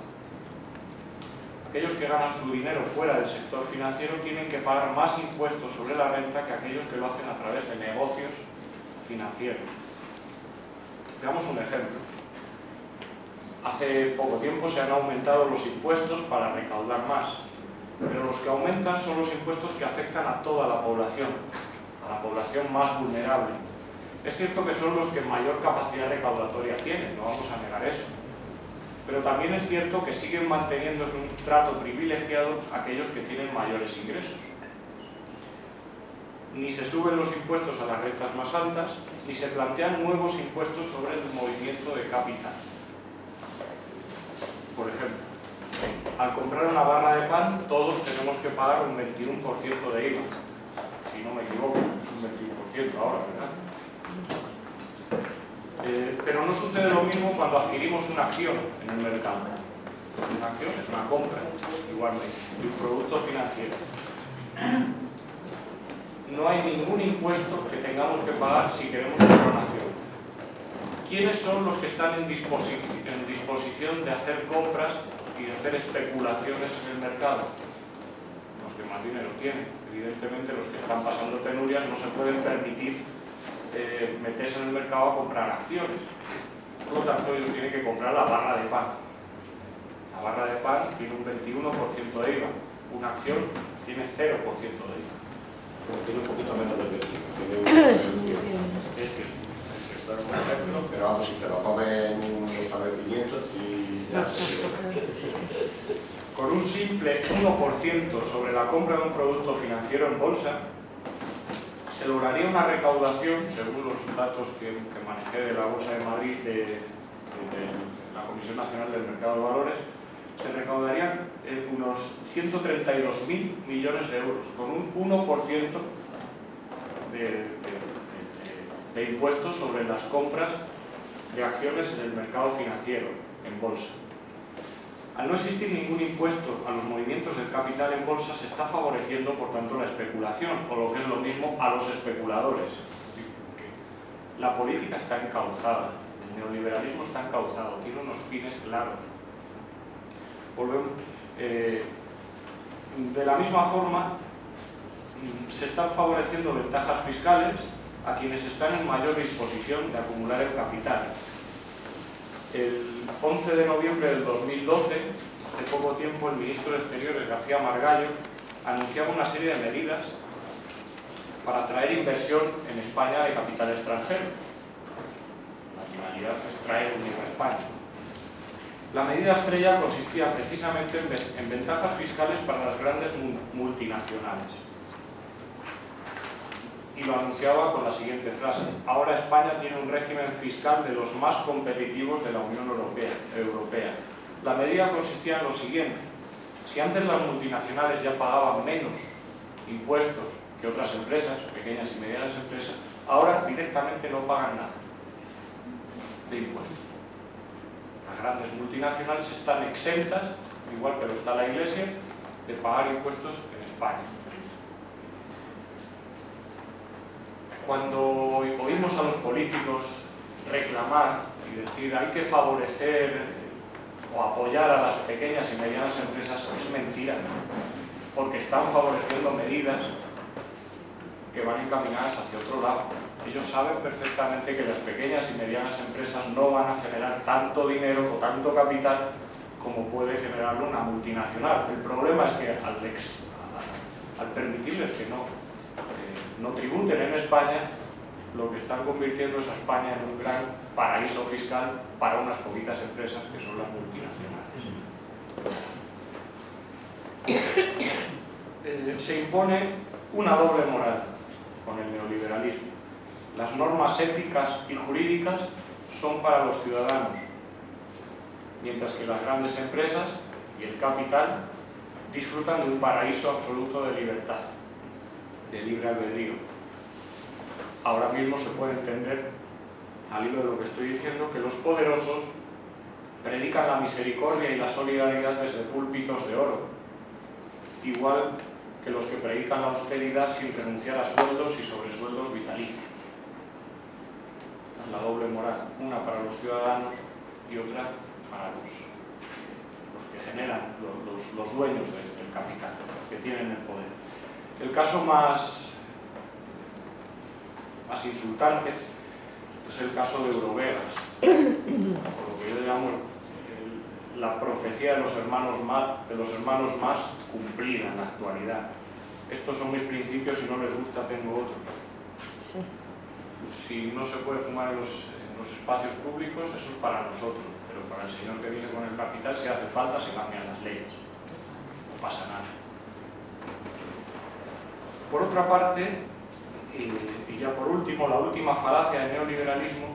Aquellos que ganan su dinero fuera del sector financiero tienen que pagar más impuestos sobre la renta que aquellos que lo hacen a través de negocios financieros. Veamos un ejemplo. Hace poco tiempo se han aumentado los impuestos para recaudar más, pero los que aumentan son los impuestos que afectan a toda la población, a la población más vulnerable. Es cierto que son los que mayor capacidad recaudatoria tienen, no vamos a negar eso, pero también es cierto que siguen manteniéndose un trato privilegiado aquellos que tienen mayores ingresos. ni se suben los impuestos a las rentas más altas, ni se plantean nuevos impuestos sobre el movimiento de capital. Por ejemplo, al comprar una barra de pan, todos tenemos que pagar un 21% de IVA. Si no me equivoco, un 21% ahora, ¿verdad? Pero no sucede lo mismo cuando adquirimos una acción en el mercado. Una acción es una compra, igualmente, de un producto financiero. No hay ningún impuesto que tengamos que pagar si queremos comprar una acción. ¿Quiénes son los que están en disposición de hacer compras y de hacer especulaciones en el mercado? Los que más dinero tienen. Evidentemente, los que están pasando penurias no se pueden permitir meterse en el mercado a comprar acciones. Por lo tanto, ellos tienen que comprar la barra de pan. La barra de pan tiene un 21% de IVA. Una acción tiene 0% de IVA. Tiene un poquito menos del 25%. Es cierto. Pero vamos, si te lo comen un establecimiento y ya. Con un simple 1% sobre la compra de un producto financiero en bolsa, se lograría una recaudación, según los datos que manejé de la Bolsa de Madrid, de la Comisión Nacional del Mercado de Valores, se recaudarían unos 132.000 millones de euros, con un 1% de impuestos sobre las compras de acciones en el mercado financiero, en bolsa. Al no existir ningún impuesto a los movimientos del capital en bolsa, se está favoreciendo, por tanto, la especulación, o lo que es lo mismo, a los especuladores. La política está encauzada, el neoliberalismo está encauzado, tiene unos fines claros. De la misma forma, se están favoreciendo ventajas fiscales a quienes están en mayor disposición de acumular el capital. El 11 de noviembre del 2012, hace poco tiempo, el ministro de Exteriores, García Margallo, anunciaba una serie de medidas para atraer inversión en España de capital extranjero. La finalidad es traer dinero a España. La medida estrella consistía precisamente en ventajas fiscales para las grandes multinacionales. Y lo anunciaba con la siguiente frase: ahora España tiene un régimen fiscal de los más competitivos de la Unión Europea. La medida consistía en lo siguiente: si antes las multinacionales ya pagaban menos impuestos que otras empresas, pequeñas y medianas empresas, ahora directamente no pagan nada de impuestos. Las grandes multinacionales están exentas, igual que lo está la Iglesia, de pagar impuestos en España. Cuando oímos a los políticos reclamar y decir hay que favorecer o apoyar a las pequeñas y medianas empresas, es mentira, porque están favoreciendo medidas que van encaminadas hacia otro lado. Ellos saben perfectamente que las pequeñas y medianas empresas no van a generar tanto dinero o tanto capital como puede generarlo una multinacional. El problema es que al permitirles que no tributen en España, lo que están convirtiendo es a España en un gran paraíso fiscal para unas poquitas empresas que son las multinacionales. Se impone una doble moral con el neoliberalismo. Las normas éticas y jurídicas son para los ciudadanos, mientras que las grandes empresas y el capital disfrutan de un paraíso absoluto de libertad, de libre albedrío. Ahora mismo se puede entender, al hilo de lo que estoy diciendo, que los poderosos predican la misericordia y la solidaridad desde púlpitos de oro, igual que los que predican la austeridad sin renunciar a sueldos y sobresueldos vitalicios. La doble moral, una para los ciudadanos y otra para los que generan, los dueños del capital, los que tienen el poder. El caso más insultante es el caso de Eurovegas, por lo que yo llamo la profecía de los hermanos más cumplida en la actualidad. Estos son mis principios, si no les gusta tengo otros. Sí. Si no se puede fumar en los espacios públicos, eso es para nosotros, pero para el señor que viene con el capital, si hace falta, se cambian las leyes. No pasa nada. Por otra parte, Y ya por último, la última falacia del neoliberalismo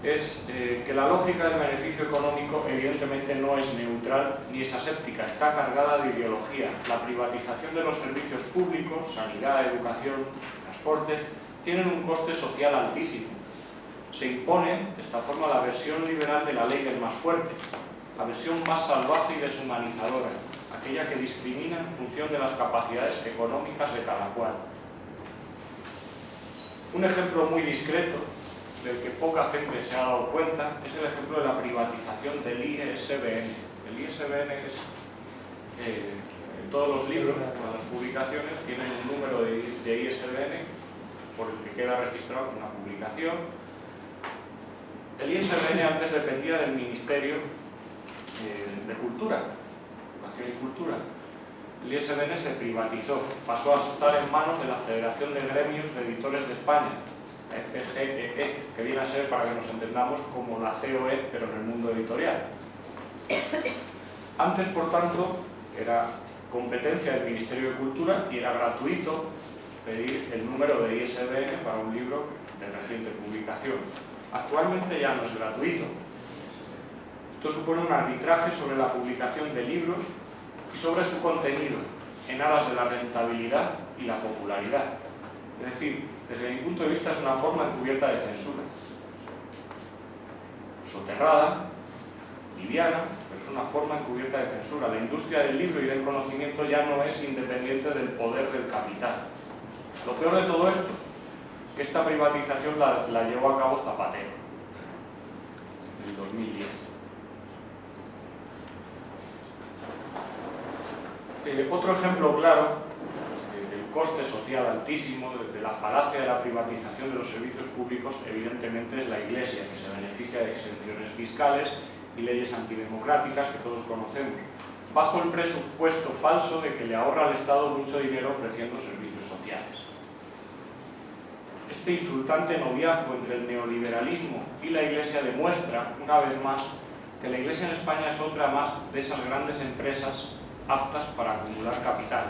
es que la lógica del beneficio económico evidentemente no es neutral ni es aséptica, está cargada de ideología. La privatización de los servicios públicos, sanidad, educación, transportes, tienen un coste social altísimo. Se impone de esta forma la versión liberal de la ley del más fuerte, la versión más salvaje y deshumanizadora, aquella que discrimina en función de las capacidades económicas de cada cual. Un ejemplo muy discreto, del que poca gente se ha dado cuenta, es el ejemplo de la privatización del ISBN. El ISBN es, todos los libros, todas las publicaciones, tienen un número de ISBN por el que queda registrado una publicación. El ISBN antes dependía del Ministerio de Cultura, Educación y Cultura. El ISBN se privatizó, pasó a estar en manos de la Federación de Gremios de Editores de España, la FGEE, que viene a ser, para que nos entendamos, como la COE, pero en el mundo editorial. Antes, por tanto, era competencia del Ministerio de Cultura y era gratuito pedir el número de ISBN para un libro de reciente publicación. Actualmente ya no es gratuito. Esto supone un arbitraje sobre la publicación de libros y sobre su contenido, en aras de la rentabilidad y la popularidad. Es decir, desde mi punto de vista es una forma encubierta de censura. Soterrada, liviana, pero es una forma encubierta de censura. La industria del libro y del conocimiento ya no es independiente del poder del capital. Lo peor de todo esto, que esta privatización la llevó a cabo Zapatero, en el 2010. Otro ejemplo claro del coste social altísimo, de la falacia de la privatización de los servicios públicos, evidentemente es la Iglesia, que se beneficia de exenciones fiscales y leyes antidemocráticas que todos conocemos, bajo el presupuesto falso de que le ahorra al Estado mucho dinero ofreciendo servicios sociales. Este insultante noviazgo entre el neoliberalismo y la Iglesia demuestra, una vez más, que la Iglesia en España es otra más de esas grandes empresas aptas para acumular capital.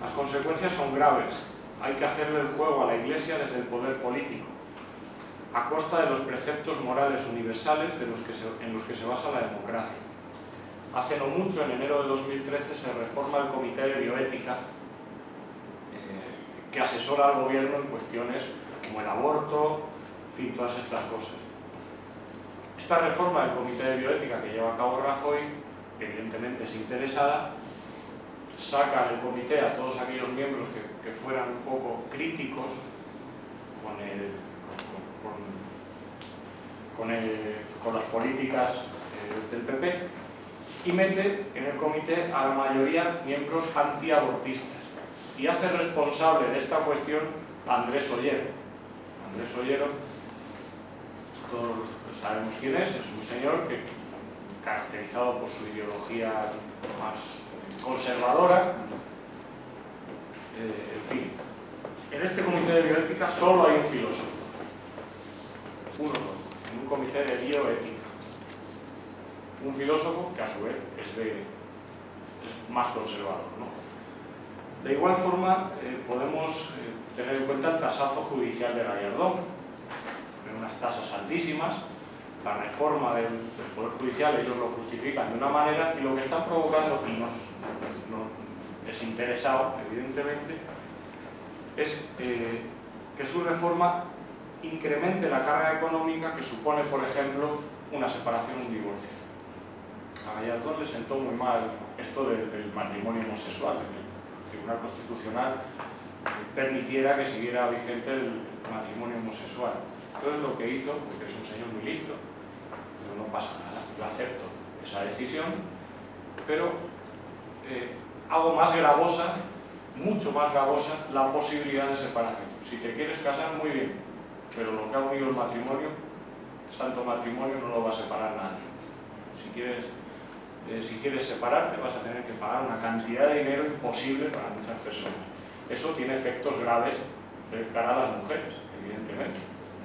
Las consecuencias son graves. Hay que hacerle el juego a la Iglesia desde el poder político, a costa de los preceptos morales universales en los que se basa la democracia. Hace no mucho, en enero de 2013, se reforma el Comité de Bioética, que asesora al gobierno en cuestiones como el aborto, en fin, todas estas cosas. Esta reforma del Comité de Bioética que lleva a cabo Rajoy, evidentemente es interesada, saca del comité a todos aquellos miembros que fueran un poco críticos con las políticas del PP y mete en el comité a la mayoría miembros antiabortistas y hace responsable de esta cuestión a Andrés Ollero. Andrés Ollero, todos sabemos quién es un señor que, caracterizado por su ideología más conservadora, en fin. En este comité de bioética solo hay un filósofo, uno solo, en un comité de bioética. Un filósofo que a su vez es más conservador, ¿no? De igual forma, podemos tener en cuenta el tasazo judicial de Gallardón, en unas tasas altísimas. La reforma del Poder Judicial, ellos lo justifican de una manera, y lo que están provocando, y no es interesado, evidentemente, es que su reforma incremente la carga económica que supone, por ejemplo, una separación o un divorcio. A Gallardón le sentó muy mal esto del matrimonio homosexual. El Tribunal Constitucional permitiera que siguiera vigente el matrimonio homosexual. Entonces lo que hizo, porque es un señor muy listo, no pasa nada, yo acepto esa decisión, pero hago más gravosa, mucho más gravosa, la posibilidad de separación. Si te quieres casar, muy bien, pero lo que ha unido el matrimonio, el santo matrimonio, no lo va a separar nadie. Si quieres separarte, vas a tener que pagar una cantidad de dinero imposible para muchas personas. Eso tiene efectos graves de cara a las mujeres, evidentemente.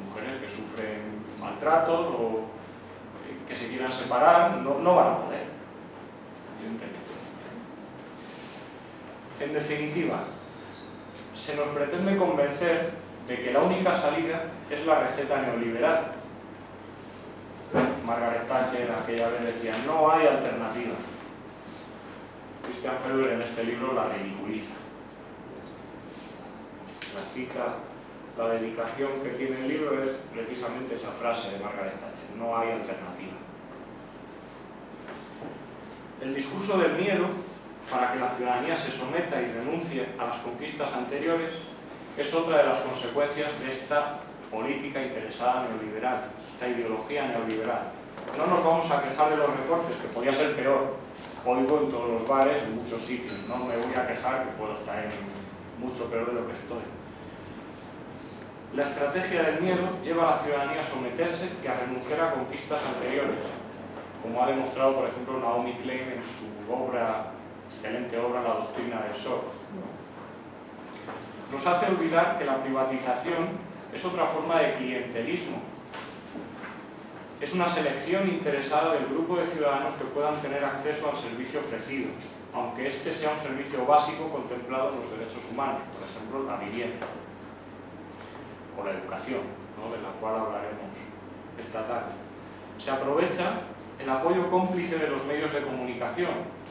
Mujeres que sufren maltratos o que se quieran separar, no van a poder, evidentemente. En definitiva, se nos pretende convencer de que la única salida es la receta neoliberal. Margaret Thatcher aquella vez decía, no hay alternativa. Christian Felber en este libro la ridiculiza. La cita, la dedicación que tiene el libro es precisamente esa frase de Margaret Thatcher, no hay alternativa. El discurso del miedo, para que la ciudadanía se someta y renuncie a las conquistas anteriores, es otra de las consecuencias de esta política interesada neoliberal, esta ideología neoliberal. No nos vamos a quejar de los recortes, que podría ser peor. Oigo en todos los bares, en muchos sitios. No me voy a quejar, que puedo estar mucho peor de lo que estoy. La estrategia del miedo lleva a la ciudadanía a someterse y a renunciar a conquistas anteriores, como ha demostrado, por ejemplo, Naomi Klein en su excelente obra La doctrina del shock. Nos hace olvidar que la privatización es otra forma de clientelismo. Es una selección interesada del grupo de ciudadanos que puedan tener acceso al servicio ofrecido, aunque este sea un servicio básico contemplado en los derechos humanos, por ejemplo, la vivienda o la educación, ¿no?, de la cual hablaremos esta tarde. Se aprovecha el apoyo cómplice de los medios de comunicación,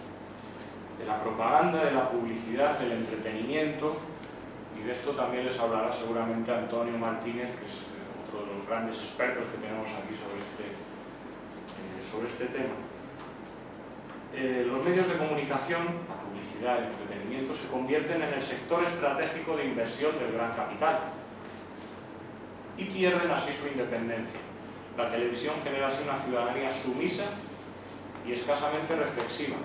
de la propaganda, de la publicidad, del entretenimiento, y de esto también les hablará seguramente Antonio Martínez, que es otro de los grandes expertos que tenemos aquí sobre este tema. Los medios de comunicación, la publicidad, el entretenimiento, se convierten en el sector estratégico de inversión del gran capital y pierden así su independencia. La televisión genera así una ciudadanía sumisa y escasamente reflexiva.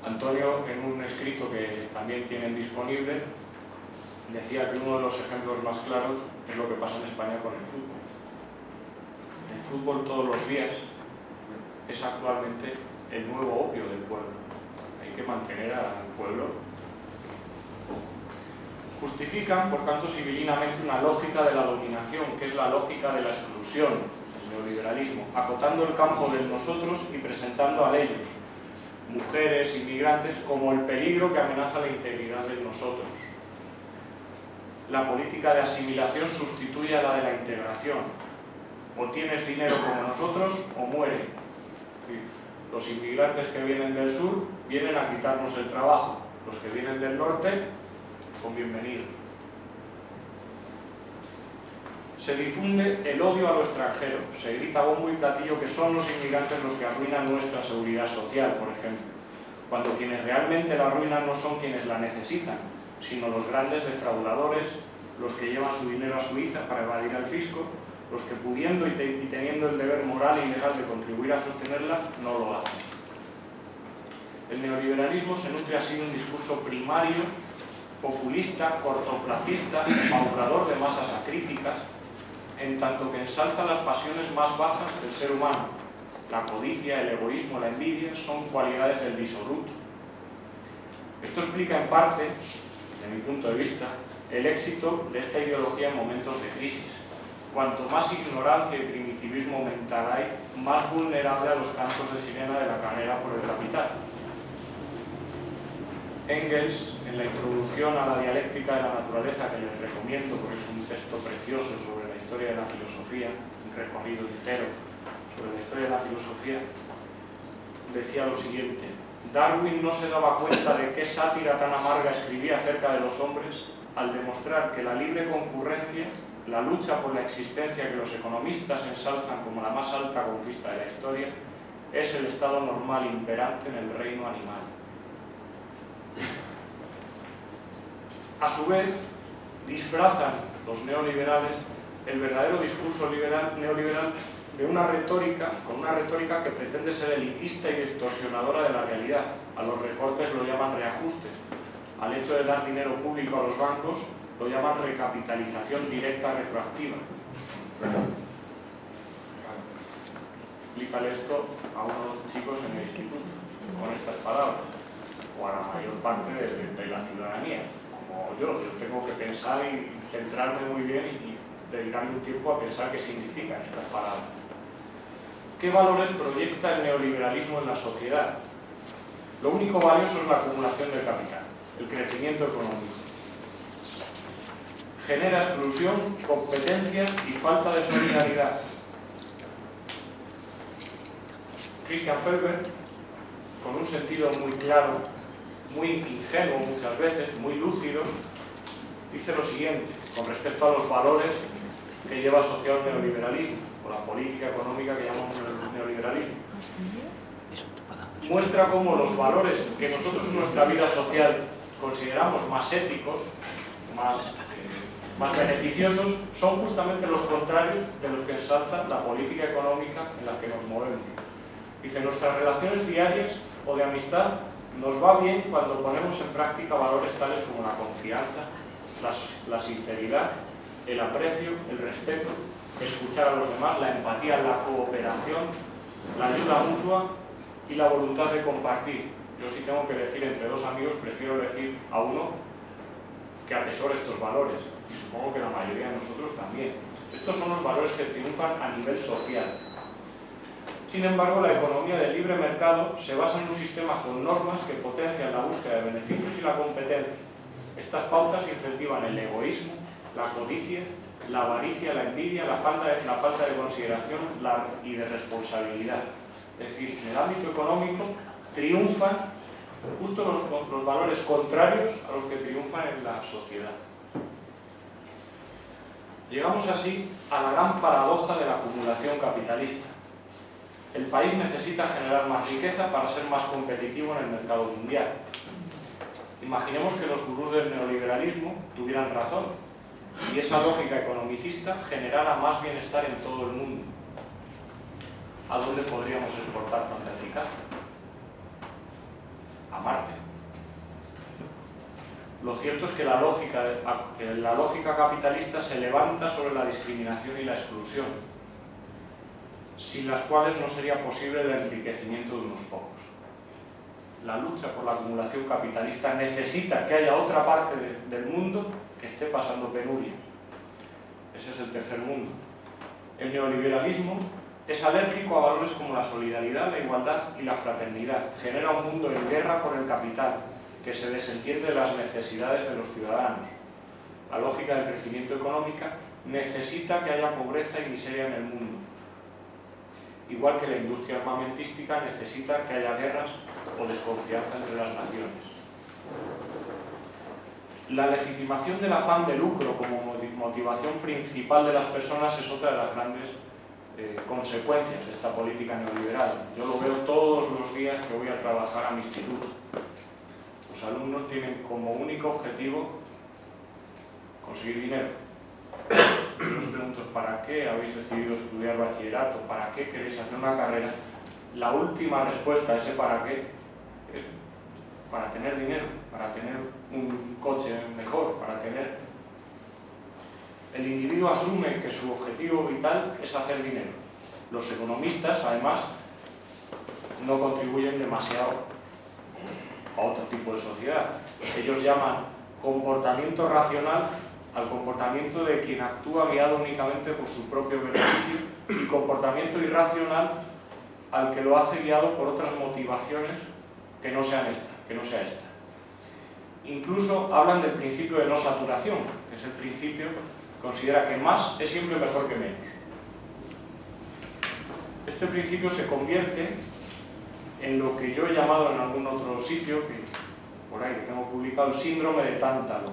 Antonio, en un escrito que también tienen disponible, decía que uno de los ejemplos más claros es lo que pasa en España con el fútbol. El fútbol todos los días es actualmente el nuevo opio del pueblo. Hay que mantener al pueblo. Justifican, por tanto, sibilinamente una lógica de la dominación, que es la lógica de la exclusión, el neoliberalismo, acotando el campo del nosotros y presentando a ellos, mujeres, inmigrantes, como el peligro que amenaza la integridad de nosotros. La política de asimilación sustituye a la de la integración. O tienes dinero como nosotros o muere. Los inmigrantes que vienen del sur vienen a quitarnos el trabajo. Los que vienen del norte son bienvenidos. Se difunde el odio a lo extranjero. Se grita a bombo y platillo que son los inmigrantes los que arruinan nuestra seguridad social, por ejemplo. Cuando quienes realmente la arruinan no son quienes la necesitan, sino los grandes defraudadores, los que llevan su dinero a Suiza para evadir al fisco, los que pudiendo y teniendo el deber moral y legal de contribuir a sostenerla, no lo hacen. El neoliberalismo se nutre así de un discurso primario, populista, cortoplacista, paulador de masas acríticas, en tanto que ensalza las pasiones más bajas del ser humano. La codicia, el egoísmo, la envidia son cualidades del disoluto. Esto explica en parte, desde mi punto de vista, el éxito de esta ideología en momentos de crisis. Cuanto más ignorancia y primitivismo mental hay, más vulnerable a los cantos de sirena de la carrera por el capital. Engels, en la introducción a la dialéctica de la naturaleza, que les recomiendo porque es un texto precioso sobre la historia de la filosofía, un recorrido entero sobre la historia de la filosofía, decía lo siguiente: Darwin no se daba cuenta de qué sátira tan amarga escribía acerca de los hombres al demostrar que la libre concurrencia, la lucha por la existencia que los economistas ensalzan como la más alta conquista de la historia, es el estado normal imperante en el reino animal. A su vez, disfrazan los neoliberales el verdadero discurso neoliberal de una retórica, con una retórica que pretende ser elitista y distorsionadora de la realidad. A los recortes lo llaman reajustes. Al hecho de dar dinero público a los bancos lo llaman recapitalización directa retroactiva. Explícale esto a unos chicos en el instituto con estas palabras, o a la mayor parte de la ciudadanía. Como yo tengo que pensar y centrarme muy bien y dedicarme un tiempo a pensar qué significan estas palabras. ¿Qué valores proyecta el neoliberalismo en la sociedad? Lo único valioso es la acumulación del capital, el crecimiento económico. Genera exclusión, competencias y falta de solidaridad. Christian Felber, con un sentido muy claro, muy ingenuo muchas veces, muy lúcido, dice lo siguiente con respecto a los valores que lleva asociado el neoliberalismo, o la política económica que llamamos el neoliberalismo. Muestra cómo los valores que nosotros en nuestra vida social consideramos más éticos, más beneficiosos, son justamente los contrarios de los que ensalza la política económica en la que nos movemos. Dice, nuestras relaciones diarias o de amistad nos va bien cuando ponemos en práctica valores tales como la confianza, la sinceridad, el aprecio, el respeto, escuchar a los demás, la empatía, la cooperación, la ayuda mutua y la voluntad de compartir. Yo si tengo que elegir entre dos amigos, prefiero elegir a uno que atesore estos valores, y supongo que la mayoría de nosotros también. Estos son los valores que triunfan a nivel social. Sin embargo, la economía del libre mercado se basa en un sistema con normas que potencian la búsqueda de beneficios y la competencia. Estas pautas incentivan el egoísmo, la codicia, la avaricia, la envidia, la falta de consideración y de responsabilidad. Es decir, en el ámbito económico triunfan justo los valores contrarios a los que triunfan en la sociedad. Llegamos así a la gran paradoja de la acumulación capitalista. El país necesita generar más riqueza para ser más competitivo en el mercado mundial. Imaginemos que los gurús del neoliberalismo tuvieran razón y esa lógica economicista generara más bienestar en todo el mundo. ¿A dónde podríamos exportar tanta eficacia? A Marte. Lo cierto es que la lógica capitalista se levanta sobre la discriminación y la exclusión, sin las cuales no sería posible el enriquecimiento de unos pocos. La lucha por la acumulación capitalista necesita que haya otra parte del mundo que esté pasando penuria. Ese es el tercer mundo. El neoliberalismo es alérgico a valores como la solidaridad, la igualdad y la fraternidad. Genera un mundo en guerra por el capital, que se desentiende de las necesidades de los ciudadanos. La lógica del crecimiento económico necesita que haya pobreza y miseria en el mundo. Igual que la industria armamentística necesita que haya guerras o desconfianza entre las naciones. La legitimación del afán de lucro como motivación principal de las personas es otra de las grandes consecuencias de esta política neoliberal. Yo lo veo todos los días que voy a trabajar a mi instituto. Los alumnos tienen como único objetivo conseguir dinero. Yo les pregunto, ¿para qué habéis decidido estudiar bachillerato? ¿Para qué queréis hacer una carrera? La última respuesta a ese para qué es para tener dinero, para tener un coche mejor, para tener... El individuo asume que su objetivo vital es hacer dinero. Los economistas, además, no contribuyen demasiado a otro tipo de sociedad. Ellos llaman comportamiento racional al comportamiento de quien actúa guiado únicamente por su propio beneficio y comportamiento irracional al que lo hace guiado por otras motivaciones que no sea esta. Incluso hablan del principio de no saturación, que es el principio que considera que más es siempre mejor que menos. Este principio se convierte en lo que yo he llamado en algún otro sitio, que por ahí que tengo publicado, el síndrome de Tántalo,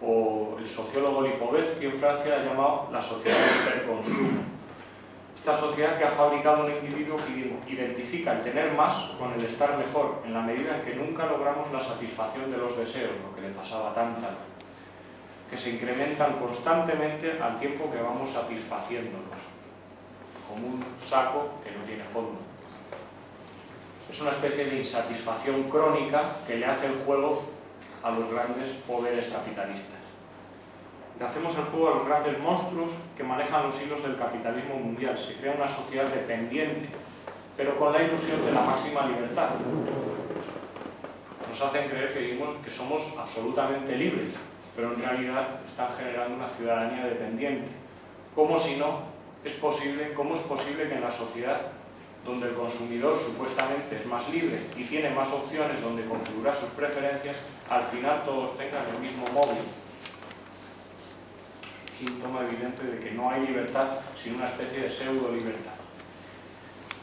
o el sociólogo Lipovetsky en Francia ha llamado la sociedad del hiperconsumo. Esta sociedad que ha fabricado un individuo que identifica el tener más con el estar mejor, en la medida en que nunca logramos la satisfacción de los deseos, lo que le pasaba a Tántalo, que se incrementan constantemente al tiempo que vamos satisfaciéndolos, como un saco que no tiene fondo. Es una especie de insatisfacción crónica que le hace el juego a los grandes poderes capitalistas. Le hacemos el juego a los grandes monstruos que manejan los hilos del capitalismo mundial. Se crea una sociedad dependiente, pero con la ilusión de la máxima libertad. Nos hacen creer que somos absolutamente libres, pero en realidad están generando una ciudadanía dependiente. ¿Cómo es posible que en la sociedad donde el consumidor supuestamente es más libre y tiene más opciones donde configurar sus preferencias, al final todos tengan el mismo móvil. Síntoma evidente de que no hay libertad, sino una especie de pseudo-libertad.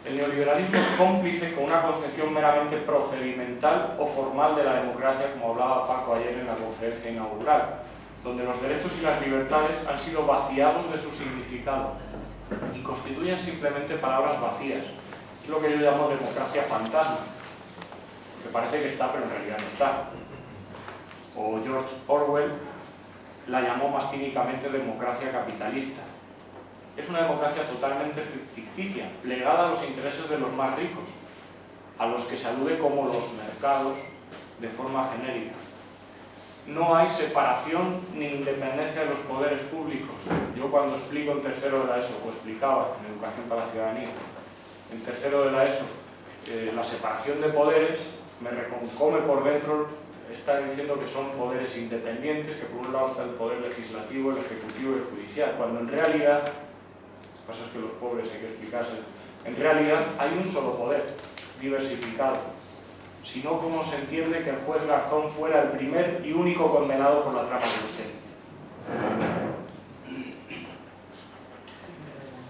El neoliberalismo es cómplice con una concepción meramente procedimental o formal de la democracia, como hablaba Paco ayer en la conferencia inaugural, donde los derechos y las libertades han sido vaciados de su significado y constituyen simplemente palabras vacías. Es lo que yo llamo democracia fantasma, que parece que está, pero en realidad no está. O George Orwell la llamó más cínicamente democracia capitalista. Es una democracia totalmente ficticia, plegada a los intereses de los más ricos, a los que se alude como los mercados de forma genérica. No hay separación ni independencia de los poderes públicos. Yo cuando explico en tercero de la ESO, o explicaba en Educación para la Ciudadanía, en tercero de la ESO, la separación de poderes, me reconcome por dentro, está diciendo que son poderes independientes, que por un lado está el poder legislativo, el ejecutivo y el judicial, cuando en realidad, lo que pasa es que los pobres hay que explicarse, en realidad hay un solo poder, diversificado. Si no, ¿cómo se entiende que el juez Garzón fuera el primer y único condenado por la trama de usted?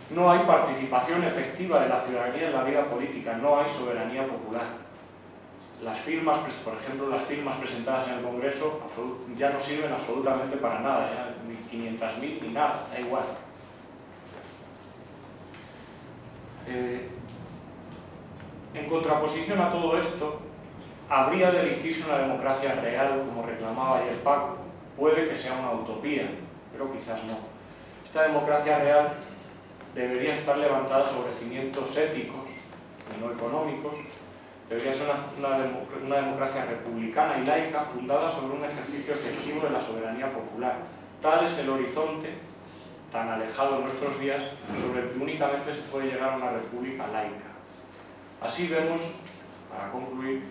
No hay participación efectiva de la ciudadanía en la vida política, no hay soberanía popular. Las firmas, por ejemplo, las firmas presentadas en el Congreso ya no sirven absolutamente para nada, ya, ni 500.000 ni nada, da igual. En contraposición a todo esto, habría de elegirse una democracia real, como reclamaba ayer Paco. Puede que sea una utopía, pero quizás no. Esta democracia real debería estar levantada sobre cimientos éticos y no económicos. Debería ser una democracia republicana y laica fundada sobre un ejercicio efectivo de la soberanía popular. Tal es el horizonte, tan alejado en nuestros días, sobre el que únicamente se puede llegar a una república laica. Así vemos, para concluir,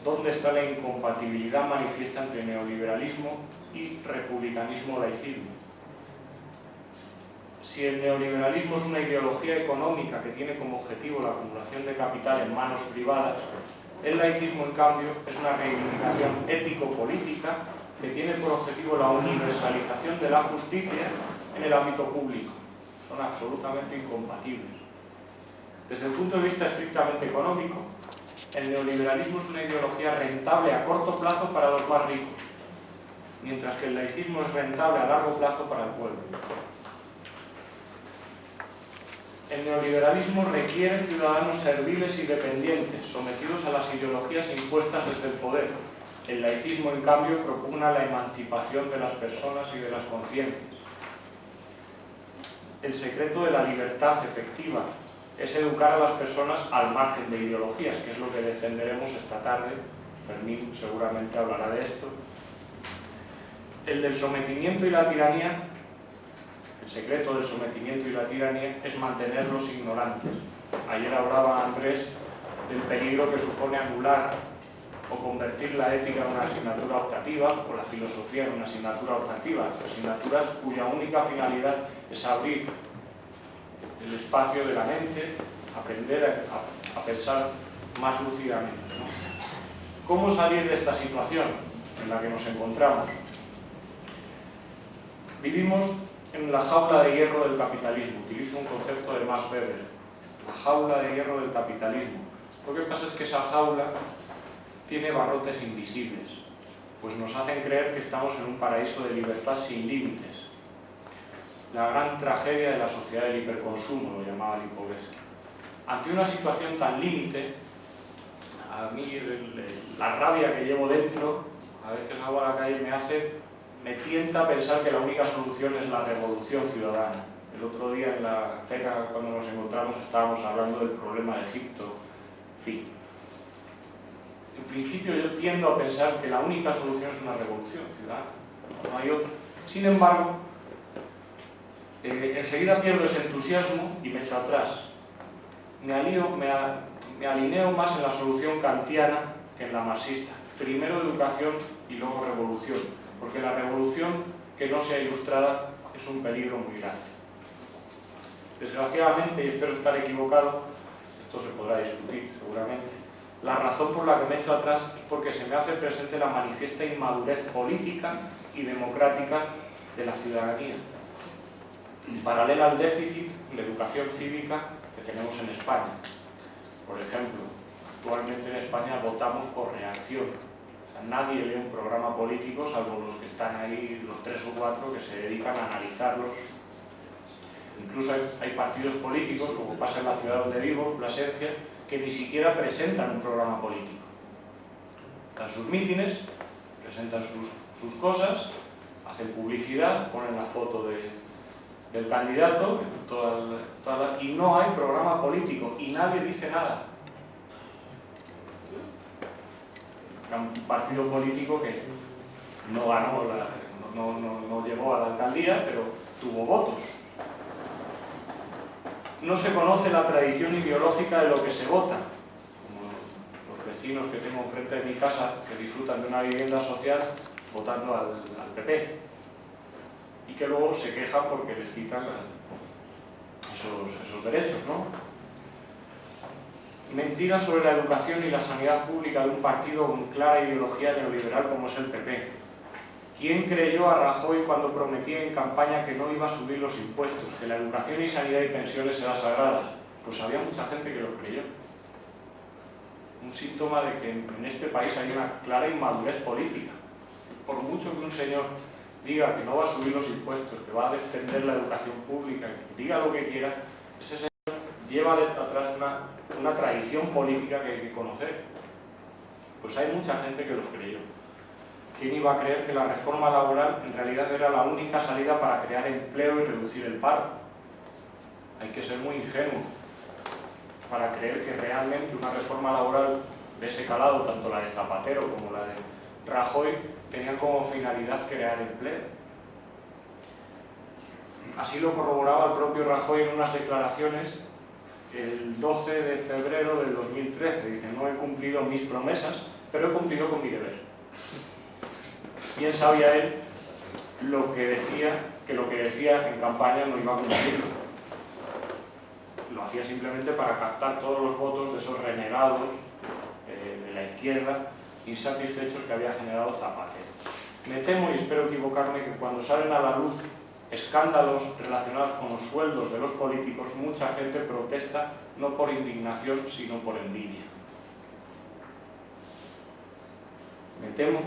dónde está la incompatibilidad manifiesta entre neoliberalismo y republicanismo laicismo. Si el neoliberalismo es una ideología económica que tiene como objetivo la acumulación de capital en manos privadas, el laicismo, en cambio, es una reivindicación ético-política que tiene por objetivo la universalización de la justicia en el ámbito público. Son absolutamente incompatibles. Desde el punto de vista estrictamente económico, el neoliberalismo es una ideología rentable a corto plazo para los más ricos, mientras que el laicismo es rentable a largo plazo para el pueblo. El neoliberalismo requiere ciudadanos serviles y dependientes, sometidos a las ideologías impuestas desde el poder. El laicismo, en cambio, propugna la emancipación de las personas y de las conciencias. El secreto de la libertad efectiva es educar a las personas al margen de ideologías, que es lo que defenderemos esta tarde. Fermín seguramente hablará de esto. El del sometimiento y la tiranía, el secreto del sometimiento y la tiranía es mantenerlos ignorantes. Ayer hablaba Andrés del peligro que supone anular o convertir la ética en una asignatura optativa o la filosofía en una asignatura optativa, asignaturas cuya única finalidad es abrir el espacio de la mente, aprender a pensar más lúcidamente, ¿no? ¿Cómo salir de esta situación en la que nos encontramos? Vivimos en la jaula de hierro del capitalismo. Utilizo un concepto de Max Weber. La jaula de hierro del capitalismo. Lo que pasa es que esa jaula tiene barrotes invisibles, pues nos hacen creer que estamos en un paraíso de libertad sin límites. La gran tragedia de la sociedad del hiperconsumo, lo llamaba Lipovetsky. Ante una situación tan límite, a mí la rabia que llevo dentro, a veces que salgo a la calle, me tienta a pensar que la única solución es la revolución ciudadana. El otro día en la cena, cuando nos encontramos, estábamos hablando del problema de Egipto. En fin. En principio yo tiendo a pensar que la única solución es una revolución ciudadana. No hay otra. Sin embargo, enseguida pierdo ese entusiasmo y me echo atrás. Me alineo más en la solución kantiana que en la marxista. Primero educación y luego revolución, porque la revolución que no sea ilustrada es un peligro muy grande. Desgraciadamente, y espero estar equivocado, esto se podrá discutir seguramente. La razón por la que me echo atrás es porque se me hace presente la manifiesta inmadurez política y democrática de la ciudadanía, paralela al déficit de educación cívica que tenemos en España. Por ejemplo, actualmente en España votamos por reacción. O sea, nadie lee un programa político, salvo los que están ahí, los 3 o 4 que se dedican a analizarlos. Incluso hay partidos políticos, como pasa en la ciudad donde vivo, Plasencia, que ni siquiera presentan un programa político. Dan sus mítines, presentan sus cosas, hacen publicidad, ponen la foto del candidato y no hay programa político y nadie dice nada. Un partido político que no ganó, no llegó a la alcaldía, pero tuvo votos. No se conoce la tradición ideológica de lo que se vota. Como los vecinos que tengo enfrente de mi casa que disfrutan de una vivienda social votando al PP y que luego se quejan porque les quitan esos derechos, ¿no? Mentiras sobre la educación y la sanidad pública de un partido con clara ideología neoliberal como es el PP. ¿Quién creyó a Rajoy cuando prometía en campaña que no iba a subir los impuestos, que la educación y sanidad y pensiones eran sagradas? Pues había mucha gente que lo creyó. Un síntoma de que en este país hay una clara inmadurez política. Por mucho que un señor diga que no va a subir los impuestos, que va a defender la educación pública, que diga lo que quiera, ese señor lleva atrás una tradición política que hay que conocer. Pues hay mucha gente que los creyó. ¿Quién iba a creer que la reforma laboral en realidad era la única salida para crear empleo y reducir el paro? Hay que ser muy ingenuo para creer que realmente una reforma laboral de ese calado, tanto la de Zapatero como la de Rajoy, tenían como finalidad crear empleo. Así lo corroboraba el propio Rajoy en unas declaraciones el 12 de febrero del 2013. Dice: no he cumplido mis promesas, pero he cumplido con mi deber. Bien sabía él que lo que decía en campaña no iba a cumplirlo. Lo hacía simplemente para captar todos los votos de esos renegados de la izquierda insatisfechos que había generado Zapatero. Me temo, y espero equivocarme, que cuando salen a la luz escándalos relacionados con los sueldos de los políticos, mucha gente protesta no por indignación, sino por envidia. Me temo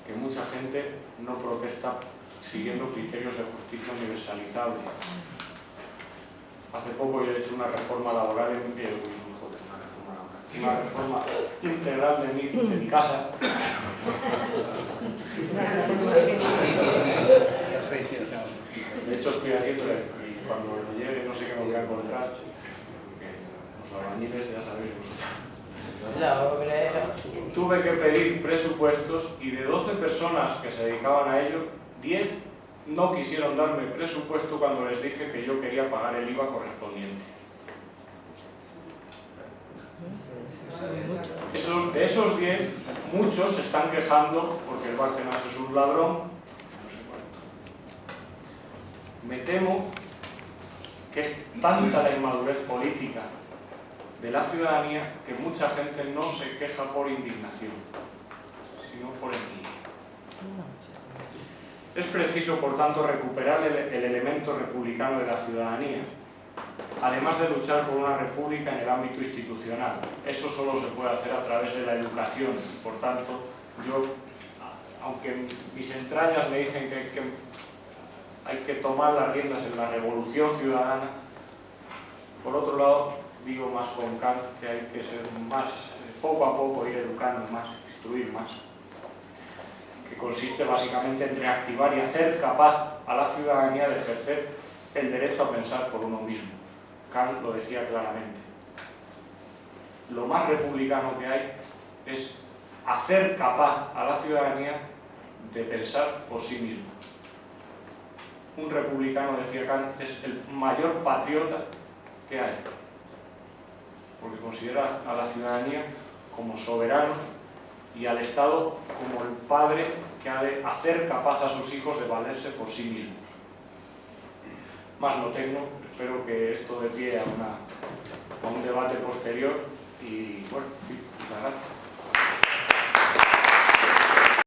que mucha gente no protesta siguiendo criterios de justicia universalizable. Hace poco yo he hecho una reforma laboral, una reforma integral de mi casa. De hecho estoy haciendo, y cuando llegue no sé qué me voy a encontrar, porque los albañiles ya sabéis vosotros. Tuve que pedir presupuestos y de 12 personas que se dedicaban a ello, 10 no quisieron darme presupuesto cuando les dije que yo quería pagar el IVA correspondiente. De esos 10, muchos se están quejando porque el Bárcenas es un ladrón. Me temo que es tanta la inmadurez política de la ciudadanía que mucha gente no se queja por indignación, sino por envidia. Es preciso, por tanto, recuperar el elemento republicano de la ciudadanía, además de luchar por una república en el ámbito institucional. Eso solo se puede hacer a través de la educación. Por tanto, yo, aunque mis entrañas me dicen que hay que tomar las riendas en la revolución ciudadana, por otro lado, digo más con Kant que hay que ser más, poco a poco, ir educando más, instruir más, que consiste básicamente en reactivar y hacer capaz a la ciudadanía de ejercer el derecho a pensar por uno mismo. Kant lo decía claramente. Lo más republicano que hay es hacer capaz a la ciudadanía de pensar por sí mismo. Un republicano, decía Kant, es el mayor patriota que hay, porque considera a la ciudadanía como soberano y al Estado como el padre que ha de hacer capaz a sus hijos de valerse por sí mismos. Más no tengo, espero que esto dé pie a un debate posterior y bueno, muchas gracias.